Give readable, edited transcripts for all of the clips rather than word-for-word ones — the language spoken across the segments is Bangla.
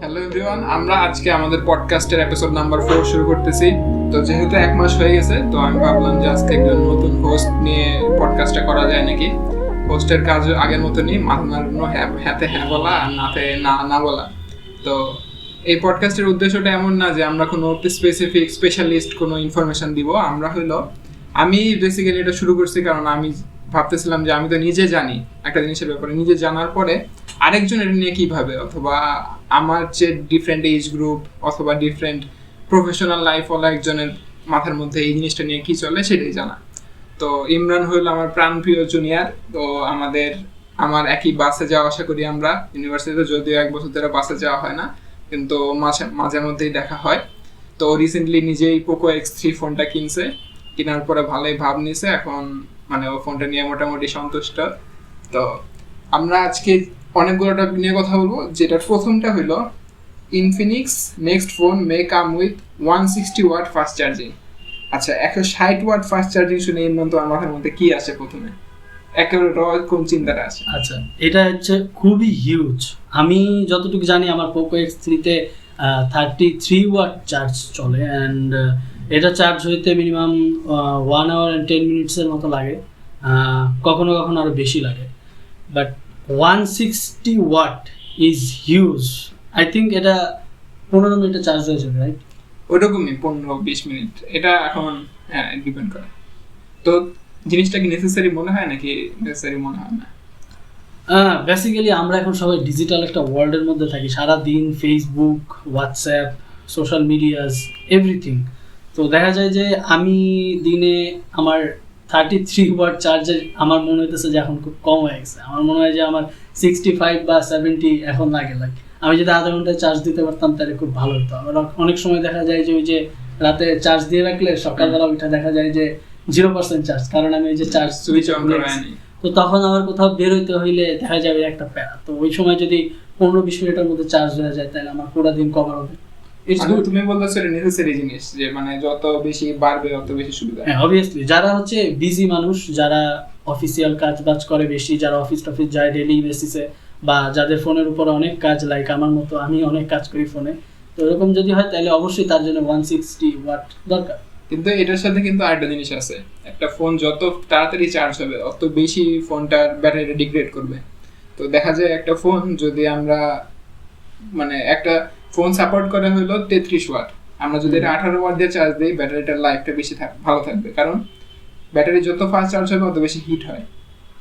হ্যালো এভরিওয়ান, আমরা আজকে আমাদের পডকাস্টের এপিসোড নাম্বার 4 শুরু করতেছি। তো যেহেতু 1 মাস হয়ে গেছে, তো আমি ভাবলাম যে আজকে একজন নতুন হোস্ট নিয়ে পডকাস্টটা করা যায় নাকি। হোস্টের কাজ আগের মতনই, মাথা নাড়ানো, হ্যাঁতে হ্যাঁ বলা আর নাতে না না বলা। তো এই পডকাস্টের উদ্দেশ্যটা এমন না যে আমরা কোনো স্পেসিফিক স্পেশালিস্ট কোনো ইনফরমেশন দিব। আমি বেসিক্যালি এটা শুরু করছি কারণ আমি ভাবতেছিলাম যে আমি তো নিজে জানি একটা জিনিসের ব্যাপারে, নিজে জানার পরে আরেকজন এটা নিয়ে কীভাবে, অথবা আমার যে ডিফারেন্ট এজ গ্রুপ অথবা ডিফারেন্ট প্রফেশনাল লাইফ ওলা একজনের মাথার মধ্যে এই জিনিসটা নিয়ে কী চলে সেটাই জানা। তো ইমরান হইল আমার প্রাণপ্রিয় জুনিয়র। তো আমার একই বাসে যাওয়া আসা করি আমরা ইউনিভার্সিটিতে, যদিও 1 বছর ধরে বাসে যাওয়া হয় না, কিন্তু মাঝে মধ্যেই দেখা হয়। তো রিসেন্টলি নিজেই পোকো X3 ফোনটা কিনছে, কেনার পরে ভালোই ভাব নিছে, এখন মানে ও ফোনটা নিয়ে মোটামুটি সন্তুষ্ট। তো আমরা আজকে অনেকগুলো টপিক নিয়ে কথা বলবো, যেটার প্রথমটা হইলো Infinix next phone may come with 160 watt fast charging. আচ্ছা, 160 ওয়াট ফাস্ট চার্জিং শুনে ইমরান তোমার মাথার মধ্যে কি আসে প্রথমে? একেবারে কোন চিন্তাটা আসে? আচ্ছা, এটা হচ্ছে খুবই হিউজ। আমি যতটুকু জানি আমার পোকো X3 তে 33 ওয়াট চার্জ চলে, অ্যান্ড এটা চার্জ হইতে মিনিমাম 1 hour and 10 minutes-এর মতো লাগে, কখনো কখনো আরও বেশি লাগে। But 160 watt is huge. I think এটা 15 মিনিটে চার্জ হয়ে যাবে, রাইট? ওইরকমই 15-20 মিনিট, এটা এখন হ্যাঁ ডিপেন্ড করে। তো জিনিসটা কি নেসেসারি মনে হয় নাকি নেসেসারি মনে হয় না? বেসিক্যালি আমরা এখন সবাই ডিজিটাল একটা ওয়ার্ল্ডের মধ্যে থাকি, সারাদিন Facebook, WhatsApp, social medias, everything. তো দেখা যায় যে আমি দিনে আমার 33 ওয়াট চার্জের আমার মনে হইতেছে যে এখন খুব কম হয়ে গেছে। আমার মনে হয় যে আমার 65 বা 70 এখন লাগে। আমি যদি আধা ঘন্টায় চার্জ দিতে পারতাম তাহলে খুব ভালো হতো। আবার অনেক সময় দেখা যায় যে ওই যে রাতে চার্জ দিয়ে রাখলে সকালবেলা উঠে দেখা যায় যে 0% চার্জ, কারণ আমি ওই যে চার্জ সুইচ অন করে আনি। তো তখন আবার কোথাও বের হইতে হইলে দেখা যাবে একটা প্যারা। তো ওই সময় যদি 15-20 মিনিটের মধ্যে চার্জ হয়ে যায় তাহলে আমার পুরো দিন কভার হবে। তুমি বলতেছো এটা নেসেসারি জিনিস, যে মানে যত বেশি বাড়বে তত বেশি সুবিধা। হ্যাঁ, অবভিয়াসলি যারা হচ্ছে বিজি মানুষ, যারা অফিসিয়াল কাজ বাজ করে বেশি, যারা অফিস টফিস যায় ডেইলি বেসিসে, বা যাদের ফোনের উপরে অনেক কাজ, লাইক আমার মতো আমি অনেক কাজ করি ফোনে, তো এরকম যদি হয় তাহলে অবশ্যই তার জন্য 160 ওয়াট দরকার। কিন্তু এটার সাথে কিন্তু আরেকটা জিনিস আছে, একটা ফোন যত তাড়াতাড়ি চার্জ হবে অত বেশি ফোনটার ব্যাটারিটা ডিগ্রেড করবে। তো দেখা যায় একটা ফোন যদি আমরা মানে একটা ফোন সাপোর্ট করে হলো 33 ওয়াট, আমরা যদি এটা 18 ওয়াট দিয়ে চার্জ দিই ব্যাটারিটার লাইফটা বেশি ভালো থাকবে, কারণ ব্যাটারি যত ফাস্ট চার্জ হবে তত বেশি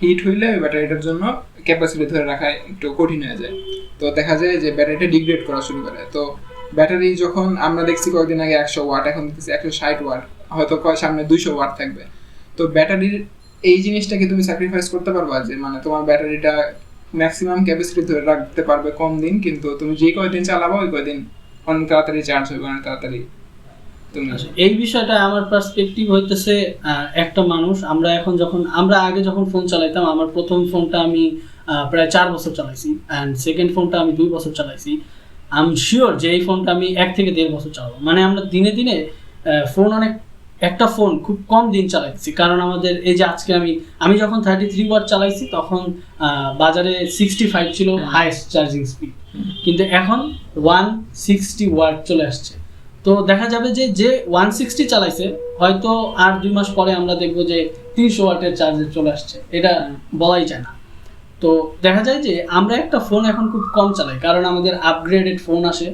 হিট হইলে ব্যাটারিটার জন্য ক্যাপাসিটি ধরে রাখা একটু কঠিন হয়ে যায়। তো দেখা যায় যে ব্যাটারিটা ডিগ্রেড করা শুরু করে। তো ব্যাটারি যখন আমরা দেখছি কয়েকদিন আগে 100 ওয়াট, এখন দেখছি 160 ওয়াট, হয়তো সামনে 200 ওয়াট থাকবে। তো ব্যাটারির এই জিনিসটাকে তুমি স্যাক্রিফাইস করতে পারবা, যে মানে তোমার ব্যাটারিটা ম্যাক্সিমাম ক্যাপাসিটি ধরে রাখতে পারবে কম দিন, কিন্তু তুমি যে কয়দিন চালাবো ওই কয়দিন অনেক তাড়াতাড়ি চার্জ হবে, অনেক তাড়াতাড়ি। এই বিষয়টা আমার পার্সপেক্টিভ হইতেছে, একটা মানুষ আমরা আগে যখন ফোন চালাইতাম, আমার প্রথম ফোনটা আমি প্রায় 4 বছর চালাইছি, অ্যান্ড সেকেন্ড ফোনটা আমি 2 বছর চালাইছি। আই এম শিওর যে এই ফোনটা আমি 1 থেকে 1.5 বছর চালাবো। মানে আমরা দিনে দিনে একটা ফোন খুব কম দিন চালাইছি, কারণ আমাদের এই যে আজকে আমি যখন 33 ওয়াট চালাইছি তখন বাজারে 65 ছিল হাইয়েস্ট চার্জিং স্পিড, কিন্তু এখন 160 ওয়াট চলে আসছে। তো দেখা যাবে যে 160 চালাইছে হয়তো আর 2 মাস পরে আমরা দেখবো যে 300 ওয়াটের চার্জে চলে আসছে, এটা বলাই যায় না। তো দেখা যায় যে আমরা একটা ফোন এখন খুব কম চালাই, কারণ আমাদের আপগ্রেডেড ফোন আসে।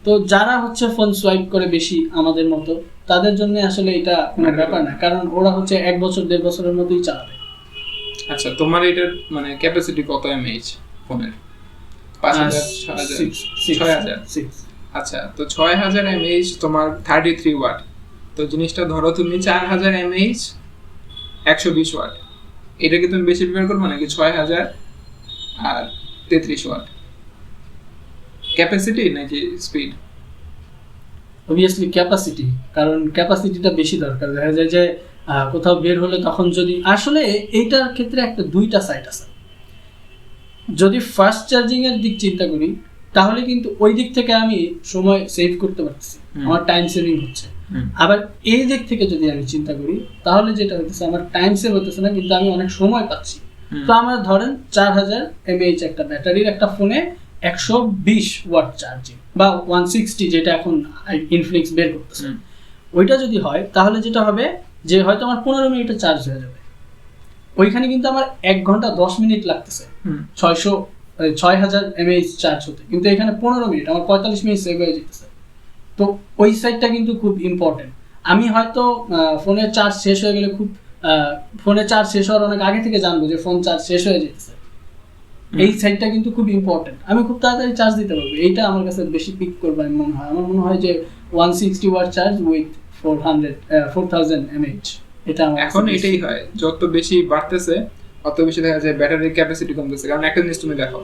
তো যারা হচ্ছে ফোন সোয়াইপ করে বেশি আমাদের মতো, তাদের জন্য আসলে এটা কোনো ব্যাপার না, কারণ ওরা হচ্ছে 1 বছর 1.5 বছরের মধ্যেই চালাবে। আচ্ছা, তোমার এটার মানে ক্যাপাসিটি কত এমএইচ ফোনের? 5000, 6000? আচ্ছা, তো 6000 এমএইচ তোমার 33 ওয়াট। তো জিনিসটা ধরো তুমি 4000 এমএইচ 120 ওয়াট, এটা কি তুমি বেশি প্রিফার করবে নাকি 6000 আর 33 ওয়াট? ক্যাপাসিটি নাকি স্পিড? অবভিয়াসলি ক্যাপাসিটি, কারণ ক্যাপাসিটিটা বেশি দরকার। দেখা যায় যে কোথাও বের হলে তখন যদি আসলে এইটার ক্ষেত্রে একটা 2টা সাইড আছে। যদি ফাস্ট চার্জিং এর দিক চিন্তা করি তাহলে কিন্তু ওই দিক থেকে আমি সময় সেভ করতে পারতেছি, আমার টাইম সেভিং হচ্ছে। আবার এই দিক থেকে যদি আমি চিন্তা করি তাহলে যেটা হচ্ছে আমার টাইম সেভ হতেছে না, কিন্তু আমি অনেক সময় পাচ্ছি। তো আমরা ধরেন 4000 mAh একটা ব্যাটারির একটা ফোনে 120 ওয়াট চার্জিং বা 160 যেটা এখন ইনফিনিক্স বের করতেছে, ওইটা যদি হয় তাহলে যেটা হবে যে হয়তো আমার 15 মিনিটে চার্জ হয়ে যাবে। ওইখানে কিন্তু আমার 1 ঘন্টা 10 মিনিট লাগতেছে 6000 mAh চার্জ হতে, কিন্তু এখানে 15 মিনিট আমার 45 মিনিট সেভ হয়ে যেতেছে। তো ওই সাইডটা কিন্তু খুব ইম্পর্টেন্ট। আমি হয়তো ফোনের চার্জ শেষ হয়ে গেলে ফোনের চার্জ শেষ হওয়ার অনেক আগে থেকে জানবো যে ফোন চার্জ শেষ হয়ে যেতেছে। এই সাইডটা কিন্তু খুব ইম্পর্টেন্ট, আমি খুব তাড়াতাড়ি চার্জ দিতে পারবো। এইটা আমার কাছে বেশি পিক করবে আমি মনে হয়। আমার মনে হয় যে 160 ওয়াট চার্জ উইথ 4000 mAh, এটা আমার এখন এটাই হয়, যত বেশি বাড়তেছে অত বেশি দেখা যায় ব্যাটারির ক্যাপাসিটি কমতেছে। কারণ একটা জিনিস তুমি দেখো,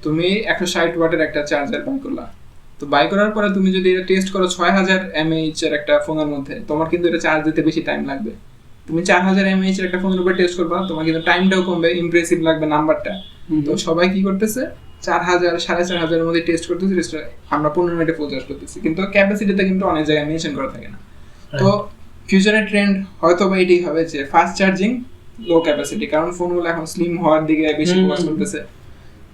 তুমি 160 ওয়াটের একটা চার্জার বাই করলা, তো বাই করার পরে তুমি যদি এটা টেস্ট করো 6000 mAh এর একটা ফোনের মধ্যে, তোমার কিন্তু এটা চার্জ দিতে বেশি টাইম লাগবে। তুমি 4000 mAh এর একটা ফোনের উপর টেস্ট করবা, তোমার কিন্তু টাইমটাও কমবে, ইমপ্রেসিভ লাগবে নাম্বারটা। তো সবাই কি করতেছে 4000 4500 এর মধ্যে টেস্ট করতেছে, আমরা 15 মিনিটে ফুল চার্জ করতেছি, কিন্তু ক্যাপাসিটিতে কিন্তু অনেক জায়গায় মেনশন করা থাকে না। তো ফিউচারের ট্রেন্ড হয়তো বা এটাই হবে যে ফাস্ট চার্জিং লো ক্যাপাসিটি, কারণ ফোনগুলো এখন স্লিম হওয়ার দিকে বেশি ফোকাস করতেছে।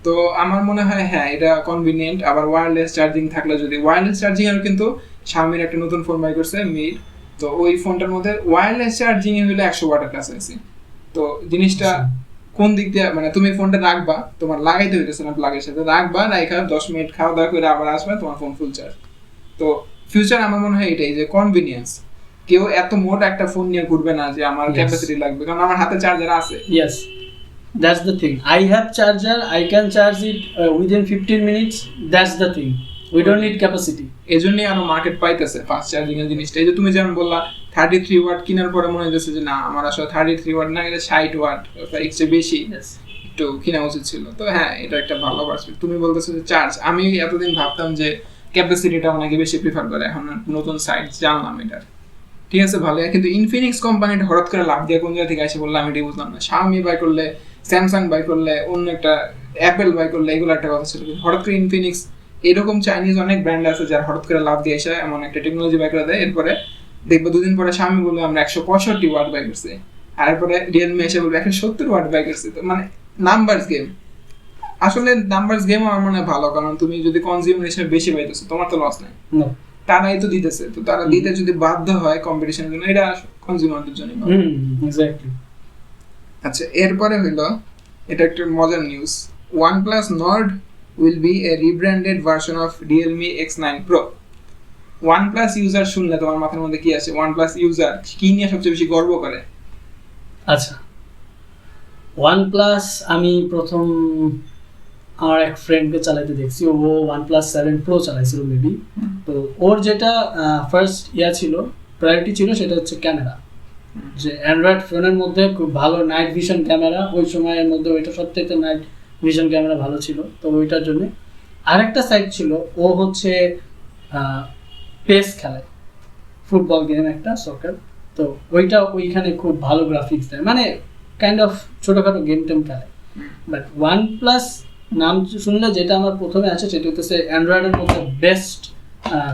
তো আমার মনে হয় হ্যাঁ এটা কনভিনিয়েন্ট। আবার ওয়্যারলেস চার্জিং থাকলে, যদি ওয়্যারলেস চার্জিং এর কিন্তু Xiaomi একটা নতুন ফোন বাই করছে মিড, তো ওই ফোনটার মধ্যে ওয়্যারলেস চার্জিং এ হলো 100 ওয়াটের কাছাকাছি। তো জিনিসটা কোন দিক দিয়ে, মানে তুমি ফোনটা রাখবা, তোমার লাগাইতে হইতেছে না, প্লাগের সাথে রাখবা, রাইখা 10 মিনিট খাওয়া দাওয়া করে আবার আসবে, তোমার ফোন ফুল চার্জ। তো ফিউচার আমার মনে হয় এটাই, যে কনভিনিয়েন্স। কেউ এত মোটা একটা ফোন নিয়ে ঘুরবে না যে আমার ক্যাপাসিটি লাগবে, কারণ আমার হাতে চার্জার আছে। Yes, that's the thing. I have charger, I can charge it within 15 minutes. That's the thing. We don't need capacity. এজন্যই আরো মার্কেট পাইতেছে ফাস্ট চার্জিং এর জিনিসটা। এই যে তুমি যেমন বললা 33 ওয়াট কেনার পরে মনে হইতেছে যে না আমার আসলে 33 ওয়াট না, এটা 60 ওয়াট বা একটু বেশি একটু কিনা উচিত ছিল। তো হ্যাঁ এটা একটা ভালো পার্সপেক্টিভ। তুমি বলতেছো যে চার্জ, আমি এতদিন ভাবতাম যে ক্যাপাসিটিটা অনেকে বেশি প্রিফার করে, এখন নতুন সাইট জানলাম এটা। ঠিক আছে ভালো, কিন্তু ইনফিনিক্স কোম্পানিটা হঠাৎ করে লাভ দিয়ে কোন জায়গা থেকে এসে বললাম আমি এটাই বুঝলাম না। Xiaomi বাই করলে, স্যামসাং বাই করলে, অন্য একটা অ্যাপেল বাই করলে, এগুলো একটা কথা ছিল, হঠাৎ করে ইনফিনিক্স, এরকম চাইনিজ অনেক ব্র্যান্ড আছে যারা হঠাৎ করে লাভ দিয়ে এসে এমন একটা টেকনোলজি বাই করে দেয়। এরপরে দেখবো দুদিন পরে Xiaomi বলবে আমরা 165 ওয়াট বাই করছি, আর এরপরে Realme এসে বলবে 170 ওয়াট বাই করছি। তো মানে নাম্বারস গেম। আসলে নাম্বারস গেম আমার মনে হয় ভালো, কারণ তুমি যদি কনজিউমার হিসেবে বেশি পাইতেছো তোমার তো লস নাই, তারাই তো দিতেছে, তো তারা দিতে যদি বাধ্য হয় কম্পিটিশনের জন্য, এটা কনজিউমারদের জন্য ভালো। এক্স্যাক্টলি। আচ্ছা এরপরে হইলো, এটা একটা মজার news, OnePlus Nord will be a rebranded version of Realme X9 Pro. OnePlus user শুনলে তোমার মাথার মধ্যে কি আসে? OnePlus ইউজার কি নিয়ে সবচেয়ে বেশি গর্ব করে? আচ্ছা, OnePlus আমি প্রথম আমার এক ফ্রেন্ডকে চালাইতে দেখছি, ও OnePlus 7 Pro চালাইছিল মেবি। তো ওর যেটা ফার্স্ট ছিল, প্রায়োরিটি ছিল, সেটা হচ্ছে ক্যামেরা। যে অ্যান্ড্রয়েড ফোনের মধ্যে খুব ভালো নাইট ভিশন ক্যামেরা, ওই সময়ের মধ্যে ওইটা সবথেকে নাইট ভিশন ক্যামেরা ভালো ছিল, তো ওইটার জন্য। আরেকটা সাইড ছিল, ও হচ্ছে পেস খেলে, ফুটবল গেম একটা, সকার। তো ওইখানে খুব ভালো গ্রাফিক্স দেয়, মানে কাইন্ড অফ ছোটোখাটো গেম টেম খেলে। বাট OnePlus নাম শুনলে যেটা আমার প্রথমে আছে সেটা হচ্ছে অ্যান্ড্রয়েডের মধ্যে best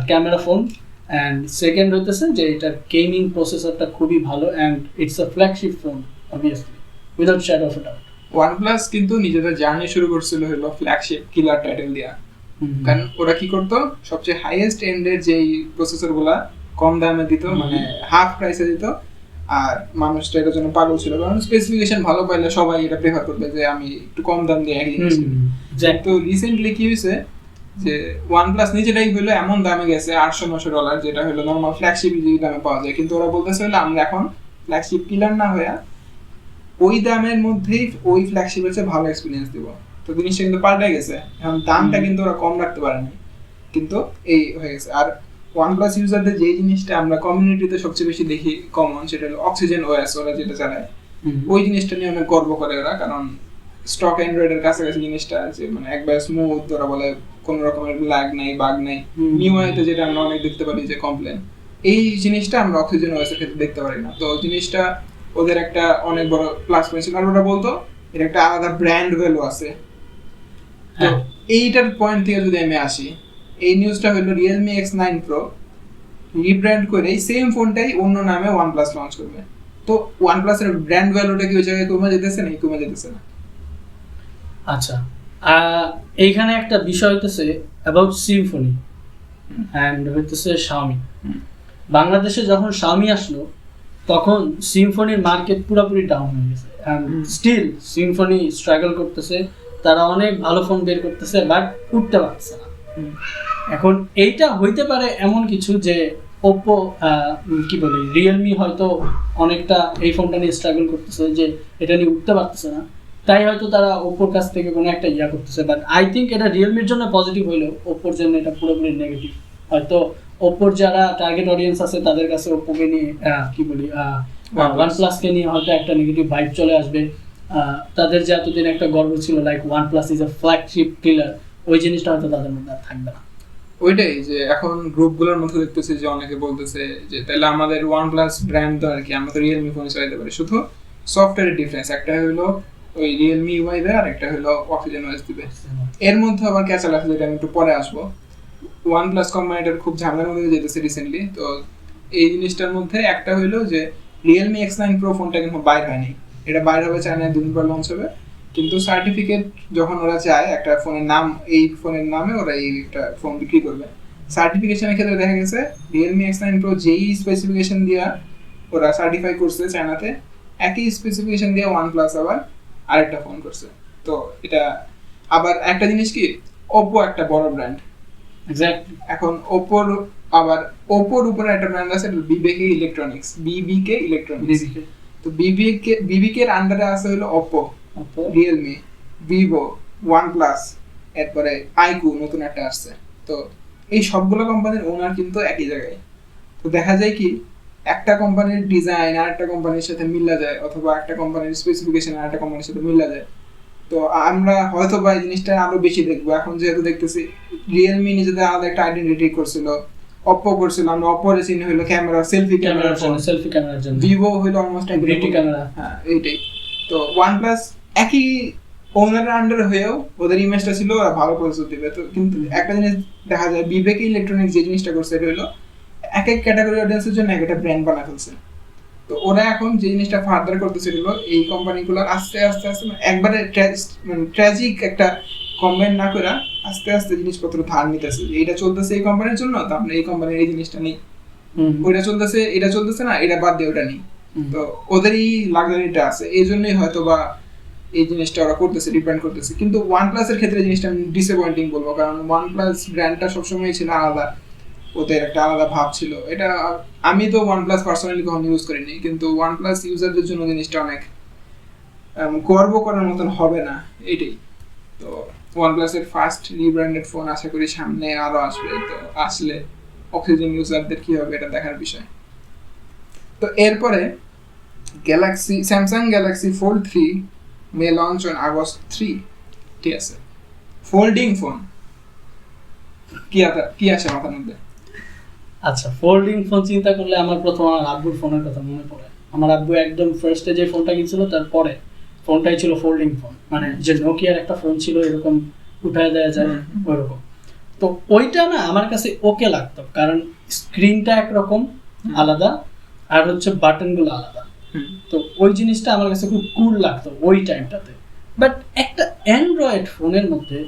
camera phone, and second হইতেছে যে এটার গেমিং প্রসেসরটা খুবই ভালো, and it's a flagship phone obviously, without shadow of a doubt. OnePlus কিন্তু নিজেদের জার্নি শুরু করছিল হলো ফ্ল্যাগশিপ কিলার টাইটেল দিয়া। কারণ ওরা কি করতো, সবচেয়ে হাইয়েস্ট এন্ডের যেই প্রসেসরগুলা কম দামে দিত, মানে হাফ প্রাইসে দিত, আর মানুষটা এটার জন্য পাগল ছিল, কারণ স্পেসিফিকেশন ভালো পাইলে সবাই এটা প্রেফার করবে যে আমি একটু কম দাম দিয়ে একই জিনিস কিনি। তো রিসেন্টলি কি হয়েছে যে OnePlus নিজেরাই হলো এমন দামে গেছে $800-900, যেটা হলো নর্মাল ফ্ল্যাগশিপ যে দামে পাওয়া যায়, কিন্তু ওরা বলতেছে হলো আমরা এখন ফ্ল্যাগশিপ কিলার না হয়ে ওই দামের মধ্যেই ওই ফ্ল্যাগশিপের চেয়ে ভালো এক্সপিরিয়েন্স দিব। তো জিনিসটা কিন্তু পাল্টে গেছে, এখন দামটা কিন্তু ওরা কম রাখতে পারেনি, কিন্তু এই হয়ে গেছে। আর OnePlus ইউজারদের যে জিনিসটা আমরা কমিউনিটিতে সবচেয়ে বেশি দেখি কমন, সেটা হলো অক্সিজেন ওএস, ওরা যেটা চালায় ওই জিনিসটা নিয়ে অনেক গর্ব করে ওরা, কারণ স্টক অ্যান্ড্রয়েডের কাছাকাছি জিনিসটা আছে, মানে একবার স্মুথ, ওরা বলে কোনো রকমের ল্যাগ নাই, বাগ নাই। মিউআইতে যেটা আমরা অনেক দেখতে পারি যে কমপ্লেন, এই জিনিসটা আমরা অক্সিজেন ওএস এর ক্ষেত্রে দেখতে পারি না। তো জিনিসটা ওদের একটা অনেক বড় প্লাস পয়েন্ট ছিল, আর ওরা বলতো এর একটা আলাদা ব্র্যান্ড ভ্যালু আছে। তো এইটার পয়েন্ট থেকে যদি আমি আসি, এই নিউজটা হলো Realme X9 Pro রিব্র্যান্ড করে এই সেম ফোনটাই অন্য নামে OnePlus লঞ্চ করবে। তো OnePlus এর ব্র্যান্ড ভ্যালুটা কি ওই জায়গায় কমে যেতেছে না? আচ্ছা, এইখানে একটা বিষয় হইতেছে অ্যাবাউট সিম্ফনি অ্যান্ড হইতেছে শাওমি। বাংলাদেশে যখন শাওমি আসলো তখন সিম্ফনির মার্কেট পুরোপুরি ডাউন হয়ে গেছে, অ্যান্ড স্টিল সিম্ফনি স্ট্রাগল করতেছে, তারা অনেক ভালো ফোন বের করতেছে বাট উঠতে পারছে না। এখন এইটা হইতে পারে এমন কিছু যে ওপ্পো কি বলি রিয়েলমি হয়তো অনেকটা এই ফোনটা নিয়ে স্ট্রাগল করতেছে যে এটা নিয়ে উঠতে পারতেছে না, তাই হয়তো তারা ওপ্পোর কাছ থেকে কোনো একটা ইয়া করতেছে। বাট আই থিঙ্ক এটা রিয়েলমির জন্য পজিটিভ হইলেও ওপ্পোর জন্য এটা পুরোপুরি নেগেটিভ। হয়তো ওপ্পোর যারা টার্গেট অডিয়েন্স আছে তাদের কাছে ওপ্পোকে নিয়ে কি বলি ওয়ানপ্লাসকে নিয়ে হয়তো একটা নেগেটিভ ভাইব চলে আসবে। তাদের যে এতদিন একটা গর্ব ছিল like OnePlus is a flagship killer, ওই জিনিসটা হয়তো তাদের মধ্যে আর থাকবে না। ওইটাই যে এখন গ্রুপগুলোর মধ্যে দেখতেছি যে অনেকে বলতেছে যে তাহলে আমাদের OnePlus ব্র্যান্ড তো আর কি, আমরা তো রিয়েলমি ফোন চালাতে পারি, শুধু সফটওয়্যারের ডিফারেন্স, একটা হলো ওই রিয়েলমি ইউআই দেয় আর একটা হলো অক্সিজেন ওএস দিবে। এর মধ্যে আবার ক্যাচাল আছে যেটা আমি একটু পরে আসবো। OnePlus কোম্পানিটার খুব ঝামেলার মধ্যে যেতেছে রিসেন্টলি। তো এই জিনিসটার মধ্যে একটা হইলো যে রিয়েলমি X9 Pro ফোনটা কিন্তু বাইর হয়নি, এটা বাইর হবে চায়নায় 2 দিন পর লঞ্চ হবে, কিন্তু সার্টিফিকেট যখন ওরা চায় একটা ফোনের নাম, এই ফোনের নামে ওরা এই একটা ফোন বিক্রি করবে, সার্টিফিকেশনের ক্ষেত্রে দেখা গেছে রিয়েলমি X9 Pro যেই স্পেসিফিকেশন দিয়া ওরা সার্টিফাই করছে চায়নাতে, একই স্পেসিফিকেশন দিয়ে OnePlus আবার আরেকটা ফোন করছে। তো এটা আবার একটা জিনিস কি, ওপ্পো একটা বড় ব্র্যান্ড, এক্স্যাক্টলি। এখন ওপ্পোর আবার ওপ্পোর উপরে একটা ব্র্যান্ড আছে বিবিকে ইলেকট্রনিক্স, বিবিকে ইলেকট্রনিক্স। তো বিবিকে এর আন্ডারে আছে হলো ওপ্পো, রিয়েলমি, ভিভো, OnePlus, এরপরে আইকু নতুন একটা আসছে। তো এই সবগুলো কোম্পানির ওনার কিন্তু একই জায়গায়। তো দেখা যায় কি একটা কোম্পানির ডিজাইন আর একটা কোম্পানির সাথে মিলা যায়, অথবা একটা কোম্পানির স্পেসিফিকেশন আর একটা কোম্পানির সাথে মিলা যায়। তো আমরা হয়তো বা এই জিনিসটা আরো বেশি দেখবো এখন, যেহেতু দেখতেছি রিয়েলমি নিজেদের আলাদা একটা আইডেন্টিটি করছিল, অপ্পো করছিল, আমরা অপ্পো এর চিহ্ন হলো ক্যামেরা, সেলফি ক্যামেরার জন্য, ভিভো হলো অলমোস্ট গ্রিটি ক্যামেরা। হ্যাঁ এইটাই। তো OnePlus একই ওনারের আন্ডারে হয়েও ওদের ইমেজটা ছিল ওরা ভালো প্রস্তুত দিবে। তো কিন্তু একটা জিনিস দেখা যায় বিবেক ইলেকট্রনিক্স যে জিনিসটা করছে এটা হলো এক এক ক্যাটাগরি অডিয়েন্সের জন্য একটা ব্র্যান্ড বানায় ফেলছে। তো ওরা এখন যে জিনিসটা ফার্দার করতেছিল এই কোম্পানিগুলোর আস্তে আস্তে আস্তে একবারে ট্র্যাজিক একটা কম্বাইন না করে আস্তে আস্তে জিনিসপত্র ধার নিতেছে, এইটা চলতেছে এই কোম্পানির জন্য, তো আপনার এই কোম্পানির এই জিনিসটা নেই, ওইটা চলতেছে এটা চলতেছে না, এটা বাদ দিয়ে ওটা নেই। তো ওদেরই লাক্সারিটা আছে, এই জন্যই হয়তো বা এই জিনিসটা ওরা করতেছে, ডিপেন্ড করতেছে। কিন্তু OnePlus এর ক্ষেত্রে জিনিসটা আমি ডিসঅ্যাপয়েন্টিং বলবো, কারণ OnePlus ব্র্যান্ডটা সবসময় ছিল আলাদা, ওদের একটা আলাদা ভাব ছিল। এটা আমি তো OnePlus পার্সোনালি কখনো ইউজ করিনি, কিন্তু OnePlus ইউজারদের জন্য জিনিসটা অনেক গর্ব করার মতন হবে না, এটাই। তো OnePlus এর ফার্স্ট রিব্র্যান্ডেড ফোন আশা করি সামনে আরো আসবে, তো আসলে অক্সিজেন ইউজারদের কি হবে এটা দেখার বিষয়। তো এরপরে Samsung Galaxy fold 3 May launch on August 3, ঠিক আছে। ফোল্ডিং ফোন কি আসে মাথার মধ্যে? আচ্ছা, ফোল্ডিং ফোন চিন্তা করলে আমার প্রথম আমার আব্বুর ফোনের কথা মনে পড়ে। আমার আব্বু একদম ফার্স্টে যে ফোনটা কিনছিল তারপরে ফোনটাই ছিল ফোল্ডিং ফোন, মানে যে নোকিয়ার একটা ফোন ছিল এরকম উঠায় দেওয়া যায় ওইরকম। তো ওইটা না আমার কাছে ওকে লাগতো, কারণ স্ক্রিনটা একরকম আলাদা আর হচ্ছে বাটনগুলো আলাদা। তো ওই জিনিসটা আমার কাছে খুব কুল লাগতো ওই টাইমটাতে। বাট একটা অ্যান্ড্রয়েড ফোনের মধ্যে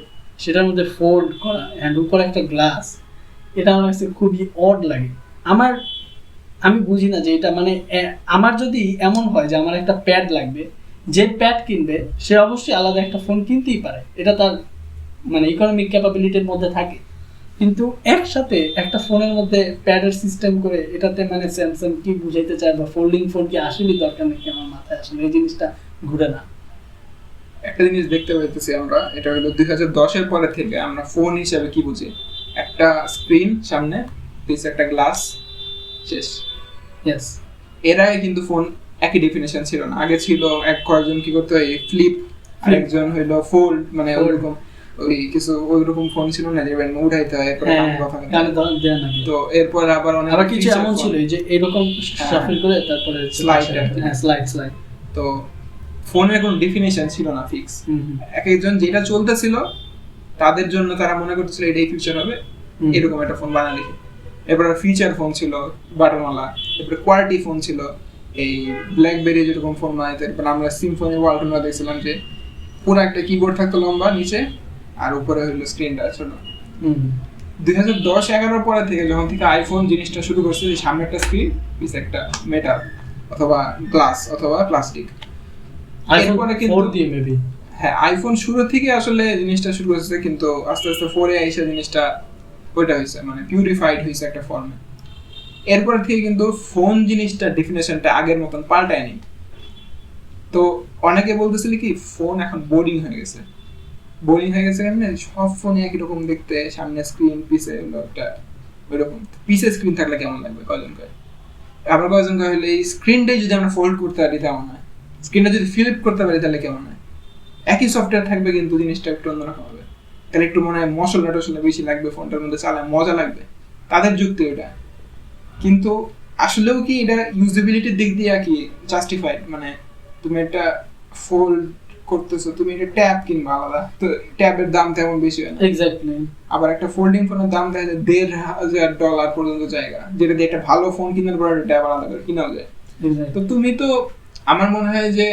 সেটার মধ্যে ফোল্ড করা অ্যান্ড উপরে একটা গ্লাস, এটা আমার কাছে খুবই অড লাগে। আমি বুঝি না যে এটা মানে আমার যদি এমন হয় যে আমার একটা প্যাড লাগবে, যে প্যাড কিনবে সে অবশ্যই আলাদা একটা ফোন কিনতেই পারে, এটা তার মানে ইকোনমিক ক্যাপাবিলিটির মধ্যে থাকে। কিন্তু একসাথে একটা ফোনের মধ্যে প্যাডের সিস্টেম করে এটাতে মানে স্যামসাং কি বুঝাইতে চায় বা ফোল্ডিং ফোন কি আসলেই দরকার নাকি আমার মাথায় আসলে এই জিনিসটা ঘুরে না। একটা জিনিস দেখতে পাইতেছি আমরা, এটা হলো 2010-এর পরে থেকে আমরা ফোন হিসেবে কি বুঝি, একটা স্ক্রিন সামনে, পিছে একটা গ্লাস, শেষ। ইয়েস, এর আগে কিন্তু ফোন একই ডেফিনেশন ছিল না। আগে ছিল কয়েকজন কি করতো এই ফ্লিপ, আরেকজন হইলো ফোল্ড, মানে ওইরকম ওই কিছু ওইরকম ফোন ছিল না যে উঠাইতে হয় এরপর কথা কানে ধরে দেয়া না। তো এরপর আবার অনেক আবার কিছু এমন ছিল যে এরকম শাফল করে তারপরে স্লাইড। তো ফোনের কোনো ডেফিনেশন ছিল না ফিক্স, এক একজন যেটা চলতেছিল তাদের জন্য তারা মনে করতেছিল এটাই ফিউচার হবে, এরকম একটা ফোন বানালে। এরপর ফিচার ফোন ছিল বাটনওয়ালা, এরপরে কোয়ালিটি ফোন ছিল এই ব্ল্যাকবেরি যেরকম ফোন বানাইতে। এরপর আমরা সিম্ফনি ওয়ালটনরা দেখছিলাম যে পুরো একটা কিবোর্ড থাকতো লম্বা, নিচে আর উপরে হলো স্ক্রিনটা ছোট। 2010-11 পরে থেকে যখন থেকে আইফোন জিনিসটা শুরু করছে, যে সামনে একটা স্ক্রিন, পিছে একটা মেটাল অথবা গ্লাস অথবা প্লাস্টিক। এরপরে কিন্তু 4 দিয়ে মেবি, হ্যাঁ আইফোন শুরু থেকে আসলে জিনিসটা শুরু হয়েছে, কিন্তু আস্তে আস্তে 4 এ এসে জিনিসটা ওইটা হয়েছে, মানে পিউরিফাইড হয়েছে একটা ফর্মে। এরপর থেকে কিন্তু ফোন জিনিসটা ডেফিনেশনটা আগের মতন পাল্টায়নি। তো অনেকে বলতেছিল কি ফোন এখন বোরিং হয়ে গেছে। বোরিং হয়ে গেছে কেন, সব ফোনে একই রকম দেখতে, সামনে স্ক্রিন, পিছে হলো একটা ওইরকম। পিছে স্ক্রিন থাকলে কেমন লাগবে কয়জন কয়, আবার কয়জন কয় হলে এই স্ক্রিনটাই যদি আমরা ফোল্ড করতে পারি তেমন হয়, স্ক্রিনটা যদি ফ্লিপ করতে পারি তাহলে কেমন হয়। একই সফটওয়্যার থাকবে কিন্তু জিনিসটা একটু অন্যরকম হবে, তাহলে একটু মনে হয় মশলা টশলা বেশি লাগবে, ফোনটার মধ্যে চালায় মজা লাগবে, তাদের যুক্তি ওটা। কিন্তু আসলেও কি এটা ইউজেবিলিটির দিক দিয়ে কি জাস্টিফাইড? মানে তুমি একটা ফোল্ড করতেছো, তুমি এটা ট্যাব কিনবা আলাদা, তো ট্যাবের দাম তেমন বেশি হয় না। এক্স্যাক্টলি। আবার একটা ফোল্ডিং ফোনের দাম দেখা যায় $1,500 পর্যন্ত জায়গা, যেটা দিয়ে একটা ভালো ফোন কিনার পর ট্যাব আলাদা করে কিনাও যায়। তো তুমি তো, আমার মনে হয় যে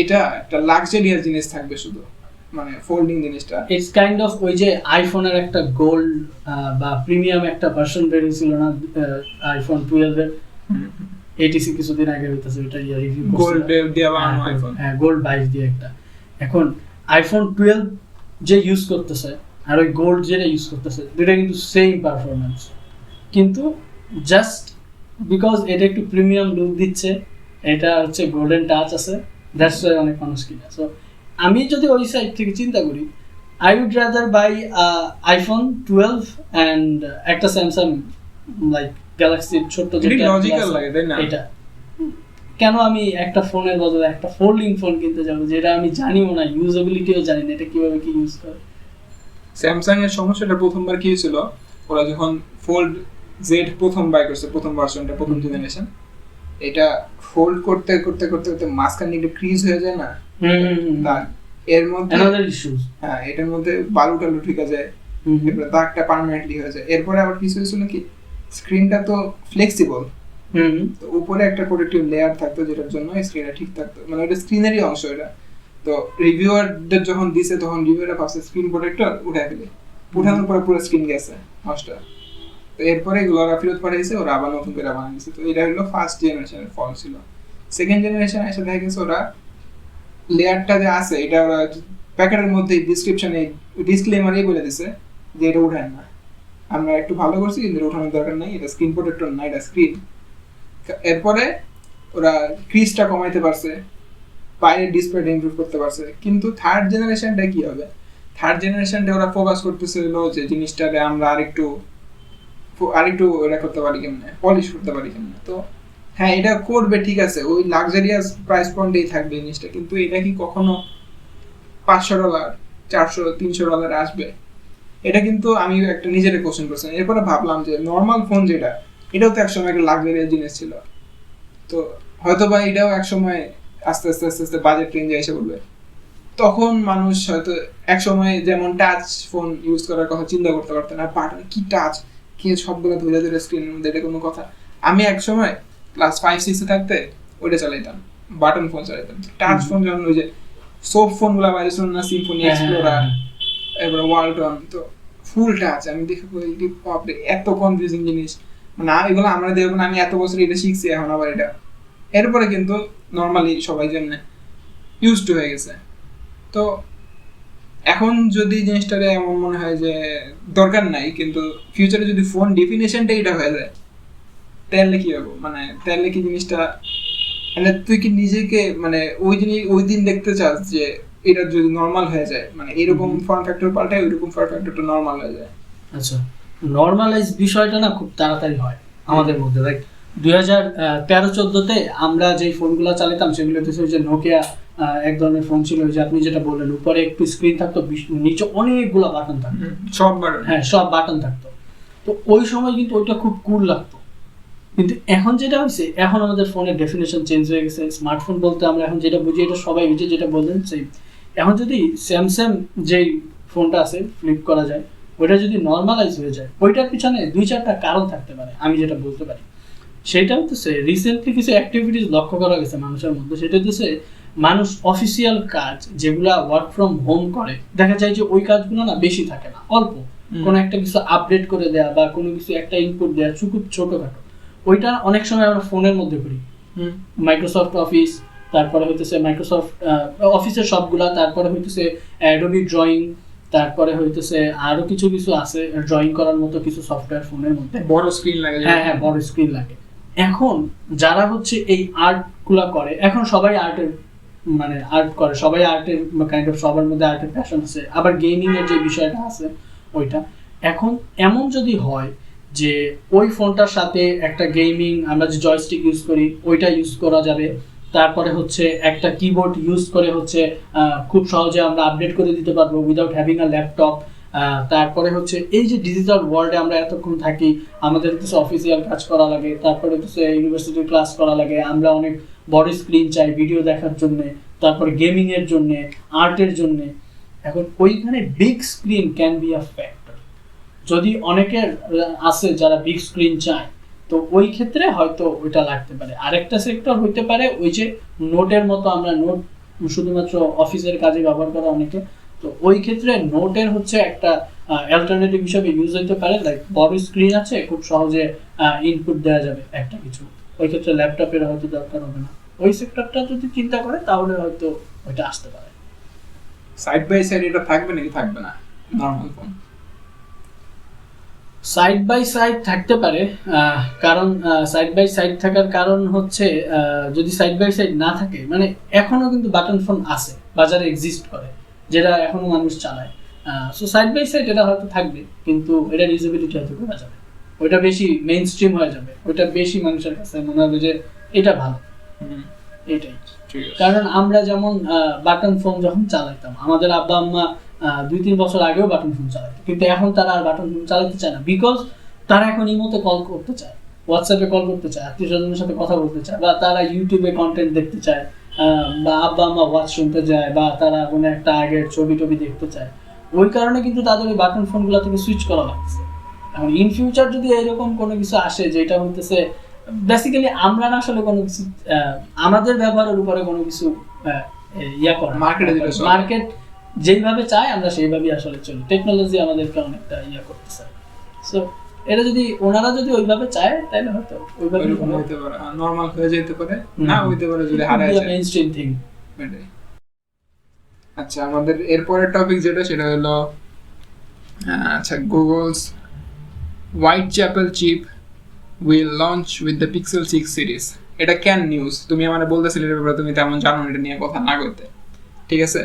এটা একটা লাক্সারিয়াস জিনিস থাকবে শুধু, মানে ফোল্ডিং জিনিসটা। ইটস কাইন্ড অফ ওই যে আইফোনের একটা গোল্ড বা প্রিমিয়াম একটা ভার্সন বের হয়েছিল না আইফোন 12 এর, এটিসি কিছুদিন আগে হইতাছে, ওটা রিভিউ করছে, গোল্ড দিয়ে বানানো আইফোন। হ্যাঁ গোল্ড 22 দিয়ে একটা। এখন আইফোন 12 যে ইউজ করতেছে আর ওই গোল্ড যেটা ইউজ করতেছে, দুটো কিন্তু সেম পারফরম্যান্স, কিন্তু জাস্ট বিকজ এটা একটু প্রিমিয়াম লুক দিচ্ছে, এটা হচ্ছে গোল্ডেন টাচ আছে, দ্যাটস ওয়াই অনেক মানুষ কিনে। সো আমি যদি ওই সাইড থেকে চিন্তা করি, I would rather buy iPhone 12 and একটা স্যামসাং লাইক গ্যালাক্সির ছোট্ট যেটা লজিক্যাল লাগে, তাই না? এটা কেন আমি একটা ফোনের বদলে একটা ফোল্ডিং ফোন কিনতে যাবো, যেটা আমি জানিও না, ইউজেবিলিটিও জানি না এটা কিভাবে কি ইউজ করে। স্যামসাং এর সমস্যাটা প্রথমবার কি হয়েছিল, ওরা যখন ফোল্ড জেড প্রথম বাই করছে, প্রথম ভার্সনটা, প্রথম জেনারেশন, এটা ফোল্ড করতে করতে করতে করতে মাঝখানে একটু ক্রিজ হয়ে যায় না, এর মধ্যে হ্যাঁ এটার মধ্যে বালু টালু ঢুকে যায়, এরপরে দাগটা পার্মানেন্টলি হয়ে যায়। এরপরে আবার কিছু হয়েছিল কি, স্ক্রিনটা তো ফ্লেক্সিবল, তো উপরে একটা প্রোটেক্টিভ লেয়ার থাকতো যেটার জন্য স্ক্রিনটা ঠিক থাকতো, মানে ওটা স্ক্রিনেরই অংশ এটা। তো রিভিউয়ারদের যখন দিছে তখন রিভিউয়াররা ভাবছে স্ক্রিন প্রোটেক্টর উঠায় ফেলে, উঠানোর পরে পুরো স্ক্রিন গেছে নষ্ট। তো এরপরে এগুলো ওরা ফেরত পাঠিয়েছে, ওরা আবার নতুন করে বানিয়েছে। তো এটা হলো ফার্স্ট জেনারেশনের ফল ছিল। সেকেন্ড জেনারেশন এসে দেখা গেছে ওরা লেয়ারটা যে আছে এটা ওরা প্যাকেটের মধ্যে ডিসক্রিপশনে ডিসক্লেমারই বলে দিছে যে এটা উঠায় না, আমরা একটু ভালো করছি কিন্তু উঠানোর দরকার নেই, এটা স্ক্রিন প্রোটেক্টর না, এটা স্ক্রিন। এরপরে ওরা ক্রিজটা কমাইতে পারছে, বাইরের ডিসপ্লেটা ইমপ্রুভ করতে পারছে। কিন্তু থার্ড জেনারেশনটা কি হবে, থার্ড জেনারেশনটা ওরা ফোকাস করতেছিল যে জিনিসটাকে আমরা আরেকটু এটা করতে পারি কেমনে, পলিশ করতে পারি কেমনে। তো হ্যাঁ এটা করবে ঠিক আছে, ওই লাক্সারিয়াস প্রাইস পয়েন্টেই থাকবে জিনিসটা, কিন্তু এটা কি কখনো $500, $400, $300 আসবে? এটা কিন্তু আমি একটা নিজের কোশ্চেন করছি। এরপরে ভাবলাম যে নর্মাল ফোন যেটা, এটাও তো একসময় একটা লাক্সারিয়াস জিনিস ছিল, তো হয়তো বা এটাও একসময় আস্তে আস্তে আস্তে আস্তে বাজেট রেঞ্জে এসে পড়বে। তখন মানুষ হয়তো একসময় যেমন টাচ ফোন ইউজ করার কথা চিন্তা করতে পারতো না, বাটন কি টাচ কি সবগুলো ধরে ধরে স্ক্রিনের মধ্যে, এটা কোনো কথা। আমি একসময় ক্লাস 5-6 থাকতে ওইটা চালাইতাম, বাটন ফোন চালাইতাম। টাচ ফোন যখন ওই যে সোপ ফোনগুলো বাইরে ছিল না, সিম্ফনি, এক্সপ্লোরার, এরপরে ওয়ালটন, তো ফুল টাচ। আমি দেখে বাপরে এত কনফিউজিং জিনিস, মানে এগুলো আমরা দেখবো না, আমি এত বছর এটা শিখছি এখন আবার এটা। এরপরে কিন্তু নর্মালি সবাই জন্য ইউজ টু হয়ে গেছে। তো এখন যদি জিনিসটারে এমন মনে হয় যে দরকার নাই, কিন্তু ফিউচারে যদি ফোন ডেফিনেশনটা এটা হয়ে যায় তাহলে কি হবে, মানে তাহলে কি জিনিসটা, মানে তুই কি নিজেকে মানে ওই দিন দেখতে চাস যে এটা যদি নরমাল হয়ে যায়, মানে এরকম ফর্ম ফ্যাক্টর পাল্টায় ওইরকম ফর্ম ফ্যাক্টরটা নরমাল হয়ে যায়। আচ্ছা, নরমালাইজ বিষয়টা না খুব তাড়াতাড়ি হয় আমাদের মধ্যে। লাইক 2013-14-তে আমরা যেই ফোনগুলো চালাতাম সেগুলো হচ্ছে যে নোকিয়া এক ধরনের ফোন ছিল, যে আপনি যেটা বললেন উপরে একটু স্ক্রিন থাকতো, নিচে অনেকগুলো বাটন থাকতো, সব বাটন, হ্যাঁ সব বাটন থাকতো। তো ওই সময় কিন্তু ওইটা খুব কুল লাগতো। কিন্তু এখন যেটা হয়েছে, এখন আমাদের ফোনের ডেফিনেশন চেঞ্জ হয়ে গেছে। স্মার্টফোন বলতে আমরা এখন যেটা বুঝি, এটা সবাই বুঝে, যেটা বললেন সেই। এখন যদি স্যামসাং যেই ফোনটা আছে ফ্লিপ করা যায়, ওইটা যদি নর্মালাইজ হয়ে যায়, ওইটার পিছনে 2-4টা কারণ থাকতে পারে, আমি যেটা বলতে পারি। সেটা হচ্ছে রিসেন্টলি কিছু অ্যাক্টিভিটিস লক্ষ্য করা গেছে মানুষের মধ্যে। সেটা হচ্ছে মানুষ অফিসিয়াল কাজ যেগুলা ওয়ার্ক ফ্রম হোম করে, দেখা যায় যে ওই কাজগুলো না বেশি থাকে না, অল্প কোনো একটা কিছু আপডেট করে দেয়া বা কোনো কিছু একটা ইনপুট দেয়া, খুব ছোটখাটো, ওইটা অনেক সময় আমরা ফোনের মধ্যে করি। মাইক্রোসফট অফিস, তারপরে হইতেছে মাইক্রোসফট অফিসের সবগুলা, তারপরে হইতেছে অ্যাডোবি ড্রয়িং, তারপরে হইতেছে আরো কিছু কিছু আছে ড্রয়িং করার মতো কিছু সফটওয়্যার ফোনের মধ্যে, বড় স্ক্রিন লাগে। হ্যাঁ বড় স্ক্রিন লাগে। এখন যারা হচ্ছে এই আর্ট গুলা করে, এখন সবাই আর্টের মানে আর্ট করে, সবাই আর্টের কাইন্ড অফ, সবার মধ্যে আর্টের প্যাশন আছে, আবার গেমিং এর যে বিষয়টা আছে ওইটা। এখন এমন যদি হয় যে ওই ফোনটার সাথে একটা গেমিং, আমরা যে জয়স্টিক ইউজ করি ওইটা ইউজ করা যাবে, তারপরে হচ্ছে একটা কিবোর্ড ইউজ করে হচ্ছে খুব সহজে আমরা আপডেট করে দিতে পারবো উইদাউট হ্যাভিং আ ল্যাপটপ। তারপরে হচ্ছে এই যে ডিজিটাল ওয়ার্ল্ডে আমরা এতক্ষণ থাকি, আমাদের কিছু অফিসিয়াল কাজ করা লাগে, তারপরে হচ্ছে ইউনিভার্সিটির ক্লাস করা লাগে, আমরা অনেক বড় স্ক্রিন চাই ভিডিও দেখার জন্য, তারপরে গেমিং এর জন্য, আর্টের জন্য। এখন ওইখানে big screen can be a factor. যদি অনেকের আছে যারা বিগ স্ক্রিন চায়, তো ওই ক্ষেত্রে হয়তো ওইটা লাগতে পারে। আরেকটা সেক্টর হইতে পারে ওই যে নোটের মতো, আমরা নোট শুধুমাত্র অফিসের কাজে ব্যবহার করা অনেকে, তো ওই ক্ষেত্রে নোটের হচ্ছে একটা অ্যালটারনেটিভ হিসেবে ইউজ হইতে পারে। লাইক বড় স্ক্রিন আছে, খুব সহজে ইনপুট দেওয়া যাবে একটা কিছু, ওই ক্ষেত্রে ল্যাপটপের হয়তো দরকার হবে না। ওই সেক্টরটা যদি চিন্তা করে তাহলে হয়তো ওইটা আসতে পারে। সাইড বাই সাইড এটা থাকবে নাকি থাকবে না normal phone? Side by side থাকতে পারে, কারণ সাইড বাই সাইড থাকার কারণ হচ্ছে যদি সাইড বাই সাইড না থাকে, মানে এখনো কিন্তু বাটন ফোন আছে, বাজারে এক্সিস্ট করে, যেটা এখনো মানুষ চালায়। সো সাইড বাই সাইড এটা হয়তো থাকবে, কিন্তু এটা ইউজেবিলিটি হয়তো কমে যাবে, ওইটা বেশি মেইন স্ট্রিম হয়ে যাবে, ওইটা বেশি মানুষের কাছে মনে হবে যে এটা ভালো। এটাই কারণ আমরা যেমন বাটন ফোন যখন চালাইতাম, আমাদের আব্বা আম্মা 2-3 বছর আগেও বাটন ফোন চালাইতো, কিন্তু এখন তারা আর বাটন ফোন চালাতে চায় না, বিকজ তারা এখন ইমোতে কল করতে চায়, হোয়াটসঅ্যাপে কল করতে চায়, আত্মীয় স্বজনের সাথে কথা বলতে চায়, বা তারা ইউটিউবে কন্টেন্ট দেখতে চায়, বা আব্বা আম্মা ওয়াচ শুনতে যায়, বা তারা কোনো একটা আগের ছবি টবি দেখতে চায়। ওই কারণে কিন্তু তাদের ওই বাটন ফোনগুলো থেকে সুইচ করা লাগছে। এখন ইন ফিউচার যদি এরকম কোনো কিছু আসে যেটা হইতেছে বেসিক্যালি আমরা না আসলে কোনো কিছু আমাদের ব্যবহারের উপরে কোনো কিছু ইয়া করে, মার্কেট যেইভাবে চায় আমরা সেইভাবেই আসলে চলি, টেকনোলজি আমাদেরকে অনেকটা ইয়া করতেছে। সো এটা যদি ওনারা যদি ওইভাবে চায় তাহলে হয়তো ওইভাবে হতে পারে, নরমাল হয়ে যেতে পারে, না হইতে পারে যদি হারায় যায় মেইনস্ট্রিম থিং। আচ্ছা, আমাদের এরপরের টপিক যেটা সেটা হলো আচ্ছা, Google's white chapel chip will launch with the Pixel 6 series. এটা ক্যান নিউজ, তুমি আমাদের বলতেছিলে এর ব্যাপারে, তুমি তেমন জানো এটা নিয়ে কথা না করতে, ঠিক আছে?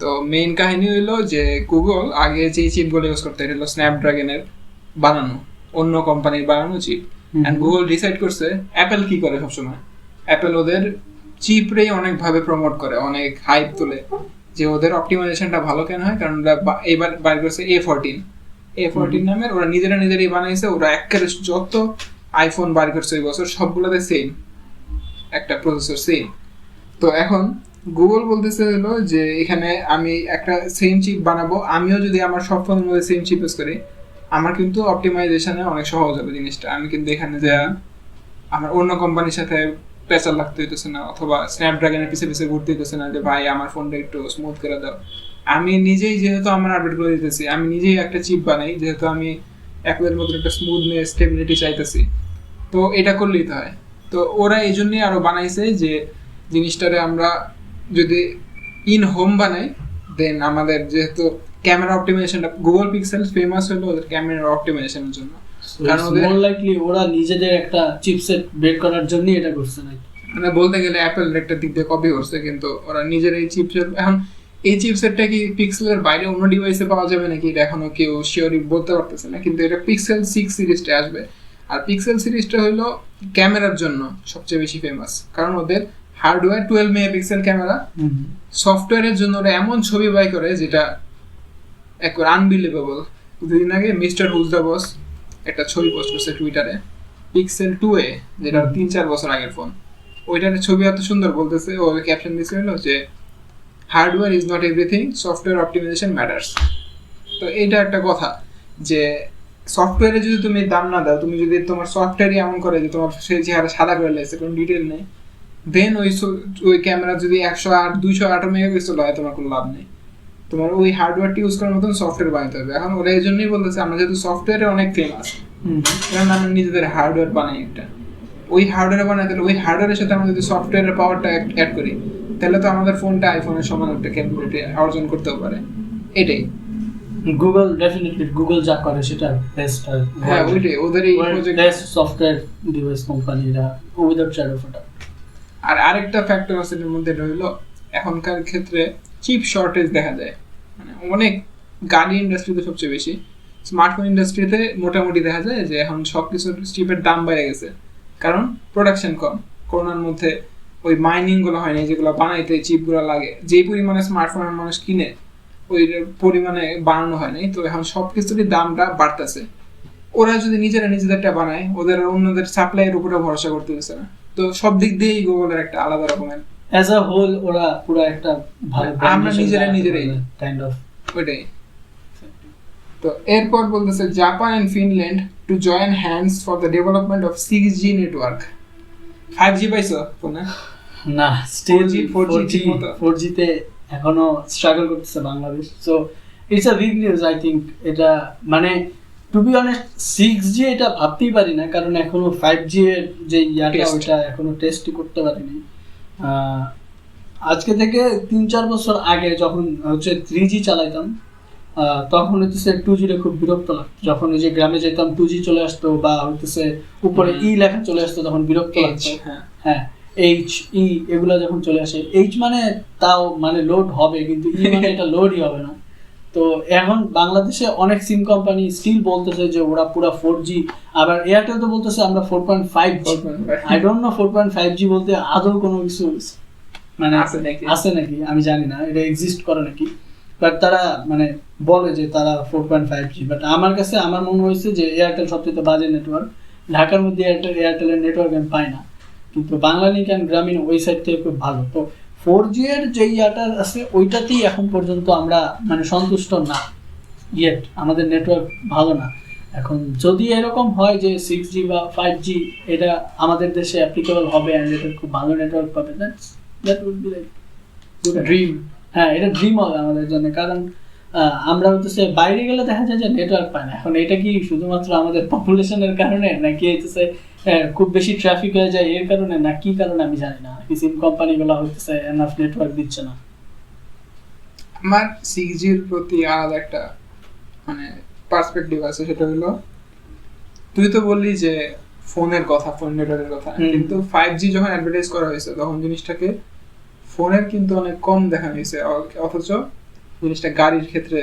তো মেইন কাহিনী হইলো যে গুগল আগে যে চিপগুলো ইউজ করতে, এটা হলো স্ন্যাপড্রাগনের বানানো, অন্য কোম্পানির বানানো চিপ। অ্যান্ড গুগল ডিসাইড করছে অ্যাপেল কি করে সবসময়, অ্যাপেল ওদের চিপরেই অনেকভাবে প্রমোট করে, অনেক হাইপ তোলে যে ওদের অপটিমাইজেশনটা ভালো কেন হয়, কারণ ওরা এবার বাইর করছে A14 নামের, ওরা নিজেরাই বানাইছে। ওরা একেবারে যত আইফোন বার করছে ওই বছর সবগুলোতে সেম একটা প্রসেসর, সেম। তো এখন গুগল বলতেছে হলো যে এখানে আমি একটা সেম চিপ বানাবো, আমিও যদি আমার সব ফোনের মধ্যে সেম চিপ ইউজ করি, আমার কিন্তু অপটিমাইজেশনে অনেক সহজ হবে জিনিসটা। আমি কিন্তু এখানে যা আমার অন্য কোম্পানির সাথে প্রেসার লাগতে হইতেছে না, অথবা স্ন্যাপড্রাগনের পিছে ঘুরতে হইতেছে না যে ভাই আমার ফোনটা একটু স্মুথ করে দাও। আমি নিজেই যেহেতু আমার আপডেট করে দিতেছি, আমি নিজেই একটা চিপ বানাই, যেহেতু আমি অ্যাপেলের মধ্যে একটা স্মুথনেস, স্টেবিলিটি চাইতেছি, তো এটা করলেই তো হয়। তো ওরা এই জন্যই আরো বানাইছে যে জিনিসটারে আমরা যদি ইন হোম বানাই, দেন আমাদের যেহেতু ক্যামেরা অপটিমাইজেশনটা, গুগল পিক্সেল ফেমাস হলো ওদের ক্যামেরা অপটিমাইজেশনের জন্য, কারণ ওদের মোর লাইকলি ওরা নিজেদের একটা চিপসেট বের করার জন্যই এটা করছে না, মানে বলতে গেলে অ্যাপেল একটা দিক দিয়ে কপি করছে, কিন্তু ওরা নিজের এই চিপসেট, এখন এই চিপসেটটা কি পিক্সেলের বাইরে অন্য ডিভাইসে পাওয়া যাবে নাকি এটা এখনো কেউ শিওরই বলতে পারতেছে না, কিন্তু এটা পিক্সেল 6 সিরিজটা আসবে। আর পিক্সেল সিরিজটা হলো ক্যামেরার জন্য সবচেয়ে বেশি ফেমাস, কারণ ওদের হার্ডওয়্যার 12 মেগাপিক্সেল ক্যামেরা, সফটওয়্যারের জন্য ওরা এমন ছবি বাই করে যেটা একবার আনবিলিভেবল। দুদিন আগে মিস্টার হুজ দ্য বস একটা ছবি পোস্ট করছে টুইটারে, পিক্সেল 2a, যেটা 3-4 বছর আগের ফোন, ওইটার ছবি এত সুন্দর, বলতেছে ও ক্যাপশন দিয়েছে হলো যে hardware is not everything, software optimisation matters. তো এইটা একটা কথা যে সফটওয়্যারে যদি তুমি দাম না দাও, তুমি যদি তোমার সফটওয়্যারই এমন করে যে তোমার সেই চেহারা সাদা করে লাগছে, কোনো ডিটেল নেই, দেন ওই ক্যামেরা যদি 108 মেগাপিক্সেল হয় তোমার কোনো লাভ নেই, তোমার ওই হার্ডওয়্যারটি ইউজ করার মতন সফটওয়্যার বানাতে হবে। এখন ওরা এই জন্যই বলতেছে আমরা যেহেতু সফটওয়্যারে অনেক ফেমাস, কারণ আমরা নিজেদের হার্ডওয়্যার বানাই একটা, ওই হার্ডওয়্যার বানাতে ওই হার্ডওয়্যারের সাথে আমরা যদি সফটওয়্যারের পাওয়ারটা অ্যাড করি তাহলে তো আমাদের ফোনটা আইফোনের সমান একটা ক্যাপাবিলিটি অর্জন করতেও পারে। এটাই গুগল ডেফিনেটলি গুগল যা করে সেটা বেস্ট। হ্যাঁ ওইটাই ওদের এই প্রজেক্ট বেস্ট সফটওয়্যার ডিভাইস কোম্পানিরা উইদাউট শ্যাডো অফ আ। আর আরেকটা ফ্যাক্টর আছে এর মধ্যে রইল এখনকার ক্ষেত্রে চিপ শর্টেজ দেখা যায়, মানে অনেক গাড়ি ইন্ডাস্ট্রিতে সবচেয়ে বেশি, স্মার্টফোন ইন্ডাস্ট্রিতে মোটামুটি দেখা যায় যে এখন সব কিছুর চিপের দাম বেড়ে গেছে, কারণ প্রোডাকশন কম। করোনার মধ্যে ওই মাইনিং গুলো হয়নি, যেগুলো বানাইতে চিপগুলো লাগে, যেই পরিমাণে স্মার্টফোনের মানুষ কিনে ওই পরিমাণে বানানো হয় নাই, তো এখন সব কিছুরই দামটা বাড়তেছে। ওরা যদি নিজেদেরটা বানায়, ওদের অন্যদের সাপ্লাইয়ের উপরে ভরসা করতে হচ্ছে না, তো সব দিক দিয়েই গুগলের একটা আলাদা রকমের অ্যাজ আ হোল ওরা পুরো একটা ভালো আমরা নিজেরাই কাইন্ড অফ ওইটাই। তো এরপর বলতেছে Japan and Finland to join hands for the development of 6G network. 5G পাইছো ফোনে? না, স্টিল 4G 4G তে এখনো স্ট্রাগল করতেছে Bangladesh. So it's a big news I think. এটা মানে টু বি অনেস্ট 6G এটা ভাবতেই পারি না, কারণ এখনো 5G এর যে ইয়াটা ওটা এখনো টেস্টই করতে পারিনি। আজকে থেকে 3-4 বছর আগে যখন হচ্ছে 3G চালাইতাম, তখন হচ্ছে 2G তে খুব বিরক্ত লাগতো। যখন ওই যে গ্রামে যেতাম 2G চলে আসতো বা হচ্ছে উপরে ই লেখা চলে আসতো তখন বিরক্ত লাগতো। হ্যাঁ HE এগুলা যখন চলে আসে, H মানে তাও মানে লোড হবে, কিন্তু E মানে এটা লোডই হবে না। তো এখন বাংলাদেশে অনেক সিম কোম্পানি স্টিল বলতেছে যে ওরা পুরো 4G, আবার এয়ারটেল তো বলতেছে আমরা 4.5G। I don't know 4.5G বলতে আদৌ কোনো কিছু মানে আছে নাকি আমি জানি না, এটা এক্সিস্ট করে নাকি, বাট তারা মানে বলে যে তারা 4.5G। বাট আমার কাছে আমার মনে হয়েছে যে এয়ারটেল সবচেয়ে বাজে নেটওয়ার্ক। ঢাকার মধ্যে এয়ারটেলের নেটওয়ার্ক আমি পাই না, কিন্তু বাংলালিংক অ্যান্ড গ্রামীণ ওই সাইড থেকে খুব ভালো। তো 4G এর যে ইয়াটা আছে ওইটাতেই এখন পর্যন্ত আমরা মানে সন্তুষ্ট না, ইয়েট আমাদের নেটওয়ার্ক ভালো না। এখন যদি এরকম হয় যে 6G বা 5G এটা আমাদের দেশে অ্যাপ্লিকেবল হবে অ্যান্ড এটা খুব ভালো নেটওয়ার্ক পাবে, that would be like dream. হ্যাঁ, এটা ড্রিম হবে আমাদের জন্য, কারণ আমরা হচ্ছে বাইরে গেলে দেখা যায় যে নেটওয়ার্ক পায় না। এখন এটা কি শুধুমাত্র আমাদের পপুলেশনের কারণে, নাকি হচ্ছে খুব বেশি ট্রাফিক হয়ে যায় এর কারণে, না কি কারণে আমি জানি না। সিম কোম্পানিগুলো হচ্ছে এনাফ নেটওয়ার্ক দিচ্ছে না। আমার 6G এর প্রতি আলাদা একটা মানে পার্সপেক্টিভ আছে, সেটা হলো তুই তো বললি যে ফোনের কথা, ফোন নেটওয়ার্কের কথা, কিন্তু 5G যখন অ্যাডভার্টাইজ করা হয়েছে তখন জিনিসটাকে ফোনের কিন্তু অনেক কম দেখানো হয়েছে, অথচ জিনিসটা গাড়ির ক্ষেত্রে,